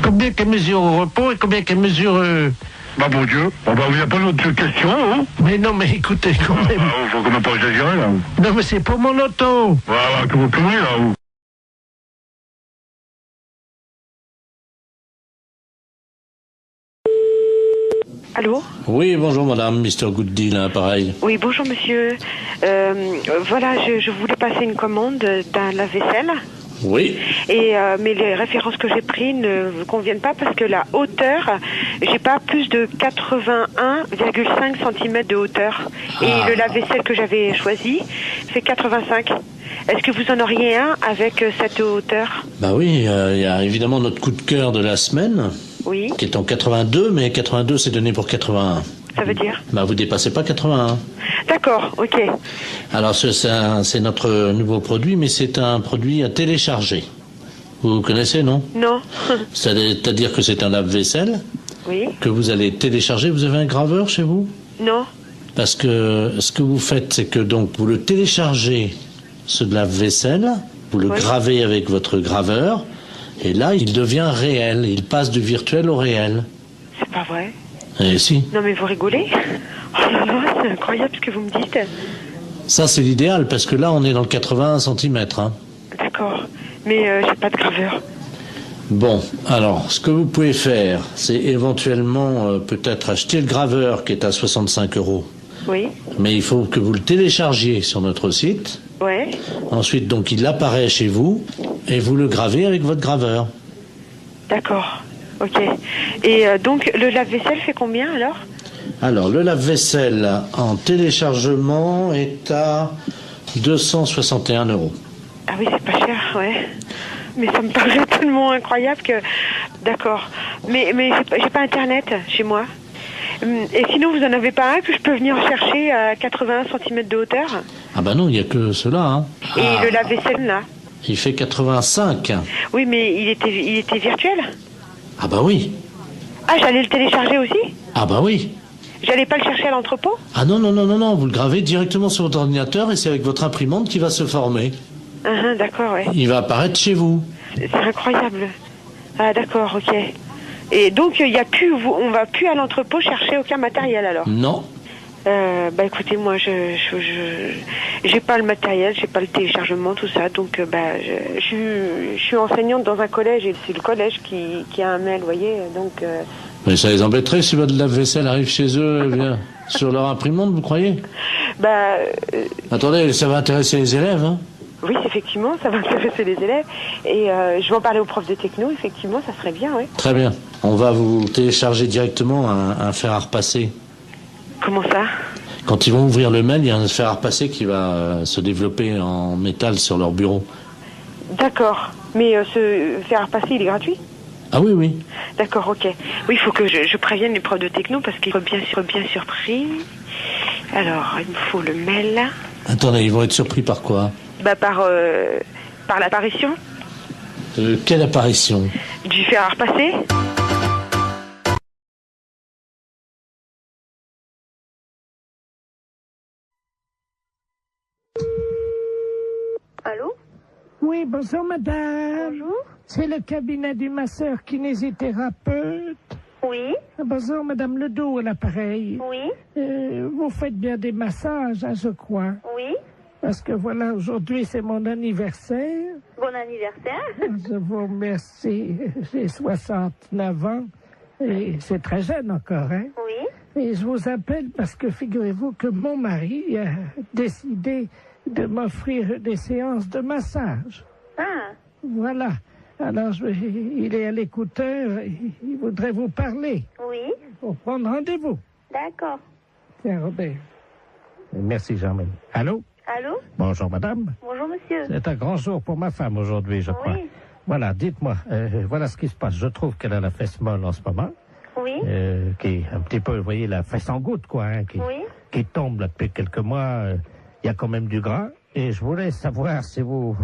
Combien qu'elle mesure au repos et combien qu'elle mesure... Bah, bon Dieu. Bon, bah, il n'y a pas d'autre question, hein? Mais non, mais écoutez, quand même... faut quand même pas exagérer, là. Non, mais c'est pour mon auto. Voilà, que vous pouvez, là, vous. Allô? Oui, bonjour madame, Mr. Good Deal, hein, pareil. Oui, bonjour monsieur. Voilà, je voulais passer une commande d'un lave-vaisselle. Oui. Et mais les références que j'ai prises ne vous conviennent pas parce que la hauteur, j'ai pas plus de 81,5 cm de hauteur. Et le lave-vaisselle que j'avais choisi fait 85. Est-ce que vous en auriez un avec cette hauteur? Bah oui, il y a évidemment notre coup de cœur de la semaine. Oui. Qui est en 82, mais 82 c'est donné pour 81. Ça veut dire? Bah vous dépassez pas 81. D'accord, ok. Alors c'est notre nouveau produit, mais c'est un produit à télécharger. Vous connaissez, non? Non. C'est-à-dire que c'est un lave-vaisselle Oui. que vous allez télécharger. Vous avez un graveur chez vous? Non. Parce que ce que vous faites, c'est que donc vous le téléchargez, ce lave-vaisselle, vous le gravez avec votre graveur, et là, il devient réel. Il passe du virtuel au réel. C'est pas vrai. Eh si. Non mais vous rigolez? Oh là là, c'est incroyable ce que vous me dites. Ça, c'est l'idéal, parce que là, on est dans le 81 cm. Hein. D'accord. Mais j'ai pas de graveur. Bon, alors, ce que vous pouvez faire, c'est éventuellement peut-être acheter le graveur qui est à 65 €. Oui. Mais il faut que vous le téléchargiez sur notre site. Ouais. Ensuite, donc, il apparaît chez vous et vous le gravez avec votre graveur. D'accord. Ok. Et donc, le lave-vaisselle fait combien alors? Alors, le lave-vaisselle en téléchargement est à 261 €. Ah oui, c'est pas cher, ouais. Mais ça me paraît tellement incroyable que... D'accord. Mais j'ai pas Internet chez moi. Et sinon, vous en avez pas un que je peux venir chercher à 81 cm de hauteur? Ah bah non, il n'y a que cela. Hein. Et le lave-vaisselle, là? Il fait 85. Oui, mais il était virtuel? Ah bah oui. Ah, j'allais le télécharger aussi? Ah bah oui. J'allais pas le chercher à l'entrepôt? Ah non, vous le gravez directement sur votre ordinateur et c'est avec votre imprimante qui va se former. D'accord, ouais. Il va apparaître chez vous. C'est incroyable. Ah d'accord, ok. Et donc, on va plus à l'entrepôt chercher aucun matériel alors? Non. Bah écoutez, moi j'ai pas le matériel, j'ai pas le téléchargement, tout ça, donc je suis enseignante dans un collège et c'est le collège qui a un mail, vous voyez, donc... Mais ça les embêterait si votre lave-vaisselle arrive chez eux sur leur imprimante, vous croyez? Attendez, ça va intéresser les élèves, hein? Oui, effectivement, ça va intéresser les élèves. Et je vais en parler aux profs de techno, effectivement, ça serait bien, oui. Très bien. On va vous télécharger directement un fer à repasser. Comment ça? Quand ils vont ouvrir le mail, il y a un fer à repasser qui va se développer en métal sur leur bureau. D'accord. Mais ce fer à repasser, il est gratuit? Ah oui, oui. D'accord, ok. Oui, il faut que je prévienne les profs de techno parce qu'ils seront bien surpris. Alors, il me faut le mail. Attendez, ils vont être surpris par quoi? Par l'apparition. Quelle apparition? Du fer à repasser. Allô? Oui, bonjour madame. Bonjour. C'est le cabinet du masseur kinésithérapeute. Oui. Bonjour madame Ledoux à l'appareil. Oui. Vous faites bien des massages, hein, je crois. Oui. Parce que voilà, aujourd'hui c'est mon anniversaire. Bon anniversaire. Je vous remercie. J'ai 69 ans et c'est très jeune encore, hein? Oui. Et je vous appelle parce que figurez-vous que mon mari a décidé de m'offrir des séances de massage. Ah. Voilà. Alors, il est à l'écouteur, il voudrait vous parler. Oui. Pour prendre rendez-vous. D'accord. Tiens, Robert. Merci, Jean-Marie. Allô? Allô? Bonjour, madame. Bonjour, monsieur. C'est un grand jour pour ma femme aujourd'hui, je crois. Oui. Voilà, dites-moi, voilà ce qui se passe. Je trouve qu'elle a la fesse molle en ce moment. Oui. Qui est un petit peu, vous voyez, la fesse en goutte, quoi, hein, qui tombe là, depuis quelques mois. Il y a quand même du gras. Et je voulais savoir si vous,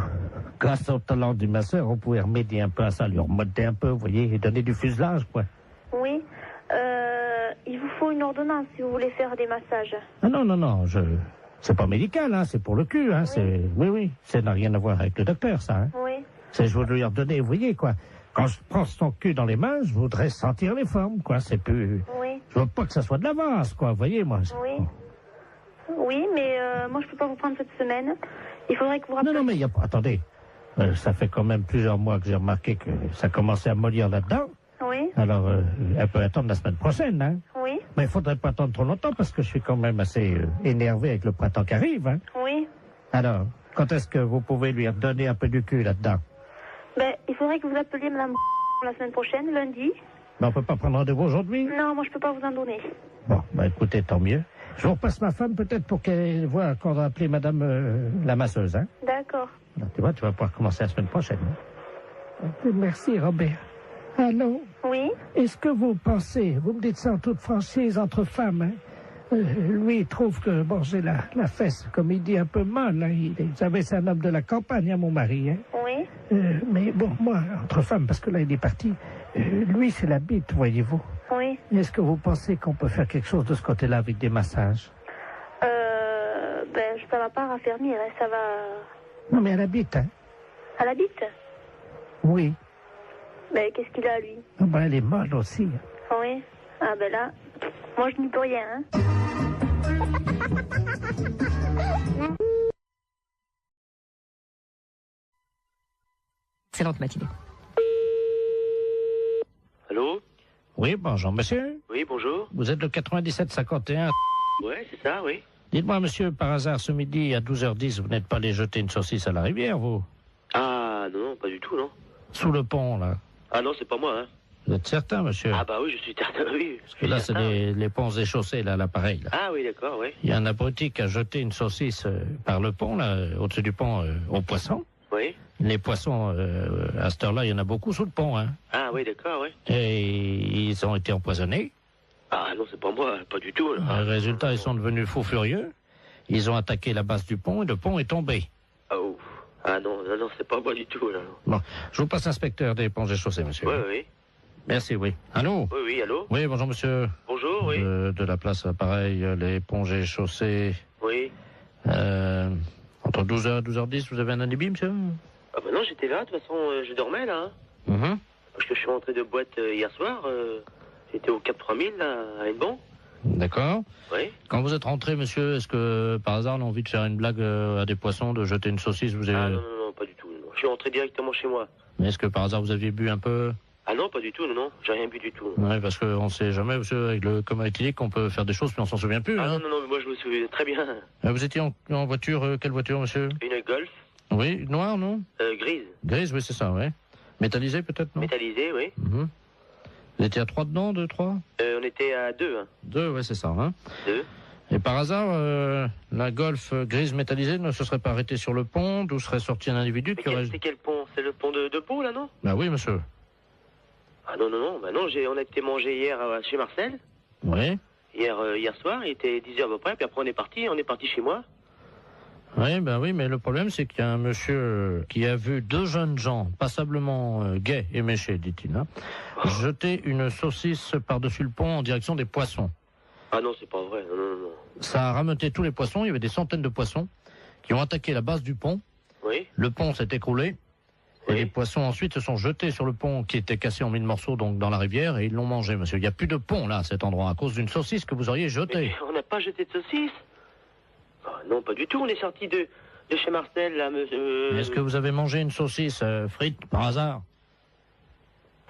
grâce au talent du masseur, vous pouvez remédier un peu à ça, lui remonter un peu, vous voyez, et donner du fuselage, quoi. Oui. Il vous faut une ordonnance si vous voulez faire des massages. Ah non, c'est pas médical, hein, c'est pour le cul, hein, oui, ça n'a rien à voir avec le docteur, ça, hein. Oui. C'est, je veux lui redonner, vous voyez, quoi. Quand je prends son cul dans les mains, je voudrais sentir les formes, quoi, c'est plus... Oui. Je veux pas que ça soit de l'avance, quoi, vous voyez, moi. Oui. Oui, mais moi, je peux pas vous prendre cette semaine. Il faudrait que vous rappeliez... Non, mais il y a pas... Attendez. Ça fait quand même plusieurs mois que j'ai remarqué que ça commençait à mollir là-dedans. Oui. Alors, elle peut attendre la semaine prochaine, hein. Oui. Mais il faudrait pas attendre trop longtemps parce que je suis quand même assez énervé avec le printemps qui arrive, hein. Oui. Alors, quand est-ce que vous pouvez lui redonner un peu du cul là-dedans? Ben, il faudrait que vous appeliez madame la semaine prochaine, lundi. Mais on peut pas prendre rendez-vous aujourd'hui? Non, moi, je peux pas vous en donner. Bon, écoutez, tant mieux. Je vous repasse ma femme peut-être pour qu'elle voit qu'on va appeler madame la masseuse, hein. D'accord. Tu vois, tu vas pouvoir commencer la semaine prochaine. Hein? Merci, Robert. Allô? Oui? Est-ce que vous pensez, vous me dites ça en toute franchise entre femmes, hein? Lui, il trouve que, bon, j'ai la fesse, comme il dit, un peu molle, hein. Vous savez, c'est un homme de la campagne, hein, mon mari, hein? Oui. Mais bon, moi, entre femmes, parce que là, il est parti, lui, c'est la bite, voyez-vous. Oui. Est-ce que vous pensez qu'on peut faire quelque chose de ce côté-là avec des massages? Ben, ça va pas raffermir, hein, ça va... Non, mais à la bite, hein? À la bite? Oui. Ben, qu'est-ce qu'il a, lui? Ah ben, elle est molle aussi. Oui. Ah ben là, moi, je n'y peux rien, hein. Excellente matinée. Allô? Oui, bonjour, monsieur. Oui, bonjour. Vous êtes le 9751. Ouais, c'est ça, oui. Dites-moi, monsieur, par hasard, ce midi, à 12h10, vous n'êtes pas allé jeter une saucisse à la rivière, vous? Ah, non, pas du tout, non. Sous le pont, là. Ah non, c'est pas moi, hein. Vous êtes certain, monsieur? Ah bah oui, je suis certain, oui. Parce que là, c'est les ponts et chaussées, là, l'appareil, là. Ah oui, d'accord, oui. Il y a un abruti qui a jeté une saucisse par le pont, là, au-dessus du pont, aux poissons. Oui. Les poissons, à cette heure-là, il y en a beaucoup sous le pont, hein. Ah oui, d'accord, oui. Et ils ont été empoisonnés. Ah non, c'est pas moi, pas du tout, là. Résultat, ils sont devenus fous furieux. Ils ont attaqué la base du pont et le pont est tombé. Oh. Ah non, non, non, c'est pas moi du tout, là. Bon, je vous passe l'inspecteur des ponts et chaussées, monsieur. Oui, oui. Merci, oui. Allô? Oui, oui, allô? Oui, bonjour, monsieur. Bonjour, oui. De la place, pareil, les ponts et chaussées. Oui. Entre 12h et 12h10, vous avez un alibi, monsieur? Ah bah non, j'étais là, de toute façon, je dormais, là. Hein. Mhm. Parce que je suis rentré de boîte hier soir. J'étais au Cap 3000, là, à Hennebon. D'accord. Oui. Quand vous êtes rentré, monsieur, est-ce que, par hasard, on a envie de faire une blague à des poissons, de jeter une saucisse, vous avez... Ah non, non, non, pas du tout. Non. Je suis rentré directement chez moi. Mais est-ce que, par hasard, vous aviez bu un peu? Ah non, pas du tout, non, non. J'ai rien bu du tout. Ouais, parce qu'on sait jamais, monsieur, avec le coma éthylique, on peut faire des choses, puis on s'en souvient plus, Ah hein. non, non, non, mais moi, je me souviens très bien. Vous étiez en voiture, quelle voiture, monsieur? Une Golf. Oui, noire, non? Grise. Grise, oui, c'est ça, oui. Métallisée, peut-être, non? Métallisée, oui. Mhm. Vous étiez à 3 dedans, 2, 3? On était à 2, hein. 2, ouais, c'est ça, hein. 2. Et par hasard, la Golf grise métallisée ne se serait pas arrêtée sur le pont, d'où serait sorti un individu qui aurait... C'est quel pont? C'est le pont de Pau, là, non? Bah oui, monsieur. Ah non, non, non, bah non, on a été manger hier chez Marcel. Oui. Hier soir, il était 10h à peu près, puis après on est parti chez moi. Oui, ben oui, mais le problème, c'est qu'il y a un monsieur qui a vu 2 jeunes gens, passablement gais et méchés, dit-il, hein, jeter une saucisse par-dessus le pont en direction des poissons. Ah non, c'est pas vrai, non, non, non. Ça a rameuté tous les poissons, il y avait des centaines de poissons qui ont attaqué la base du pont. Oui. Le pont s'est écroulé. Et les poissons ensuite se sont jetés sur le pont qui était cassé en 1000 morceaux, donc dans la rivière, et ils l'ont mangé, monsieur. Il n'y a plus de pont, là, à cet endroit, à cause d'une saucisse que vous auriez jetée. Mais on n'a pas jeté de saucisse. Ah, non, pas du tout. On est sorti de chez Marcel, là, monsieur. Est-ce que vous avez mangé une saucisse frite, par hasard?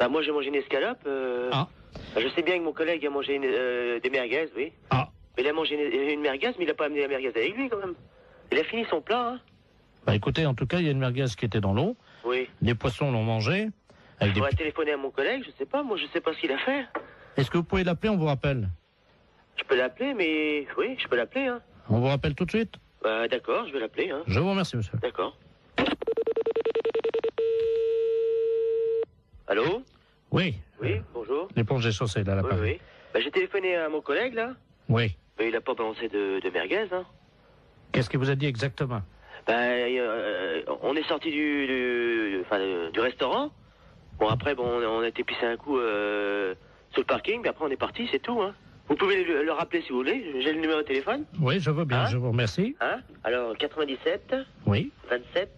Bah, moi, j'ai mangé une escalope. Ah. Bah, je sais bien que mon collègue a mangé des merguez, oui. Ah. Mais il a mangé une merguez, mais il n'a pas amené la merguez avec lui, quand même. Il a fini son plat, hein. Bah, écoutez, en tout cas, il y a une merguez qui était dans l'eau. Oui. Les poissons l'ont mangé. Il faudrait téléphoner à mon collègue, je sais pas, moi, je sais pas ce qu'il a fait. Est-ce que vous pouvez l'appeler, on vous rappelle? Je peux l'appeler, mais... Oui, je peux l'appeler, hein. On vous rappelle tout de suite? Bah, d'accord, je vais l'appeler, hein. Je vous remercie, monsieur. D'accord. Allô? Oui. Oui, bonjour. L'éponge est chaussée, là, là-bas. Oui, oui. Bah, j'ai téléphoné à mon collègue, là. Oui. Mais il a pas balancé de merguez, hein. Qu'est-ce qu'il vous a dit exactement? On est sorti du restaurant. Bon, après, on a été pisser un coup sur le parking, puis après on est parti, c'est tout, hein. Vous pouvez le rappeler si vous voulez, j'ai le numéro de téléphone. Oui, je veux bien, je vous remercie. Hein? Alors, 97. Oui. 27.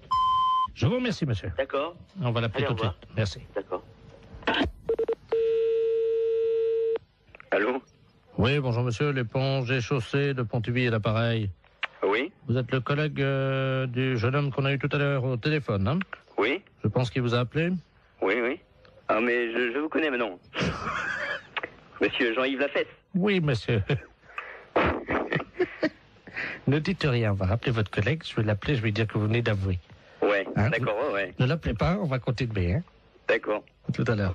Je vous remercie, monsieur. D'accord. On va l'appeler tout de suite. Merci. D'accord. Allô? Oui, bonjour monsieur, l'éponge est chaussée de Pontivy et l'appareil. Oui. Vous êtes le collègue du jeune homme qu'on a eu tout à l'heure au téléphone, hein? Oui. Je pense qu'il vous a appelé. Oui, oui. Ah, mais je vous connais maintenant. Monsieur Jean-Yves Lafesse. Oui, monsieur. Ne dites rien, on va rappeler votre collègue, je vais l'appeler, je vais dire que vous venez d'avouer. Ouais, hein? D'accord, ouais. Ne l'appelez pas, on va continuer, hein? D'accord. Tout à l'heure.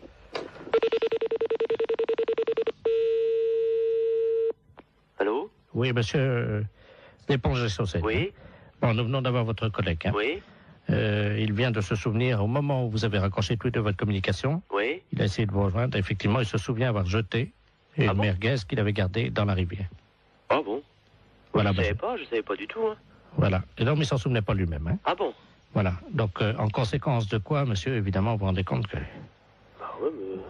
Allô? Oui, monsieur, l'éponge est chaussée. Oui. Bon, nous venons d'avoir votre collègue, hein? Oui. Il vient de se souvenir, au moment où vous avez raccroché tous de votre communication, oui. Il a essayé de vous rejoindre. Effectivement, il se souvient avoir jeté une merguez qu'il avait gardée dans la rivière. Ah bon? Voilà, je savais pas du tout, hein. Voilà. Et donc, il s'en souvenait pas lui-même, hein. Ah bon? Voilà. Donc, en conséquence de quoi, monsieur, évidemment, vous vous rendez compte que... Bah ouais, mais...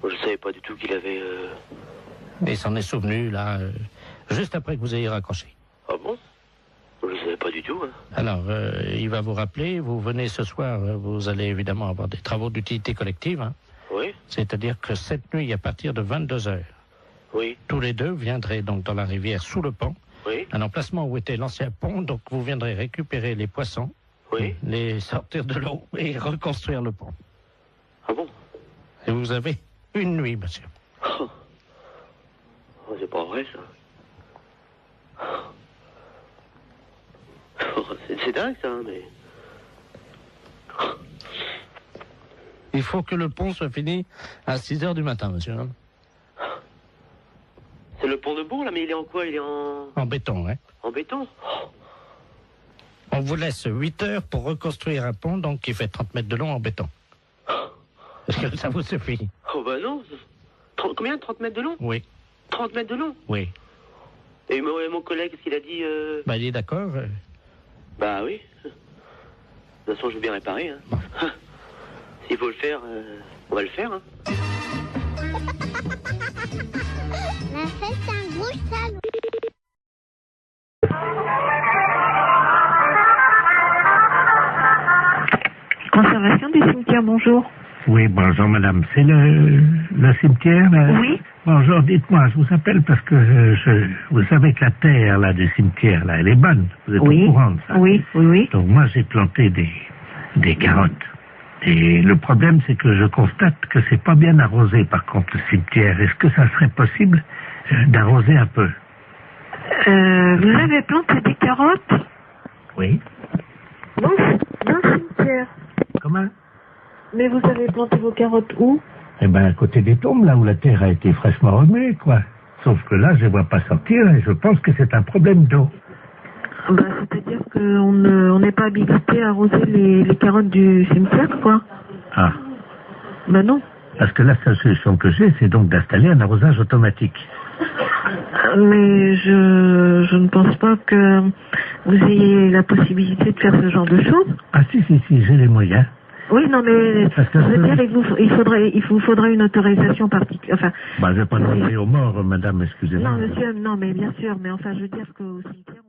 Moi, je savais pas du tout qu'il avait... Il s'en est souvenu, là, juste après que vous ayez raccroché. Ah bon? Je ne savais pas du tout. Hein. Alors, il va vous rappeler, vous venez ce soir, vous allez évidemment avoir des travaux d'utilité collective. Hein. Oui. C'est-à-dire que cette nuit, à partir de 22h, oui. Tous les deux viendraient donc dans la rivière sous le pont, oui. Un emplacement où était l'ancien pont, donc vous viendrez récupérer les poissons, oui. Les sortir de l'eau et reconstruire le pont. Ah bon? Et vous avez une nuit, monsieur. Oh, c'est pas vrai, ça. C'est dingue, ça, mais... Il faut que le pont soit fini à 6h du matin, monsieur. C'est le pont de Bourg, là, mais il est en quoi? Il est en béton, hein. En béton? On vous laisse 8 heures pour reconstruire un pont, donc qui fait 30 mètres de long en béton. Est-ce que ça vous suffit? Oh, bah non. Combien? 30 mètres de long? Oui. 30 mètres de long? Oui. Et mon collègue, qu'est-ce qu'il a dit? Bah, il est d'accord. Bah oui. De toute façon, je veux bien réparer. Hein. Bon. S'il faut le faire, on va le faire. Hein. La fête, c'est un gros salon. Conservation du cimetière, bonjour. Oui, bonjour madame. C'est le cimetière là? Oui. Bonjour, dites-moi, je vous appelle parce que vous savez que la terre là du cimetière là, elle est bonne. Vous êtes au courant de ça? Oui, oui, oui. Donc moi j'ai planté des carottes. Et le problème c'est que je constate que c'est pas bien arrosé par contre le cimetière. Est-ce que ça serait possible d'arroser un peu? Vous avez planté des carottes? Oui. Dans le cimetière. Comment? Mais vous avez planté vos carottes où? Eh ben, à côté des tombes, là où la terre a été fraîchement remuée, quoi. Sauf que là, je ne vois pas sortir et je pense que c'est un problème d'eau. Bah, c'est-à-dire qu'on n'est pas habilité à arroser les carottes du cimetière, quoi. Ah. Bah non. Parce que la seule solution que j'ai, c'est donc d'installer un arrosage automatique. Mais je ne pense pas que vous ayez la possibilité de faire ce genre de choses. Ah si, j'ai les moyens. Oui, non, mais je veux dire, il vous faudrait une autorisation particulière. Enfin, bah, je vais pas demander aux morts, madame, excusez-moi. Non, monsieur, non, mais bien sûr, mais enfin, je veux dire qu'au cimetière...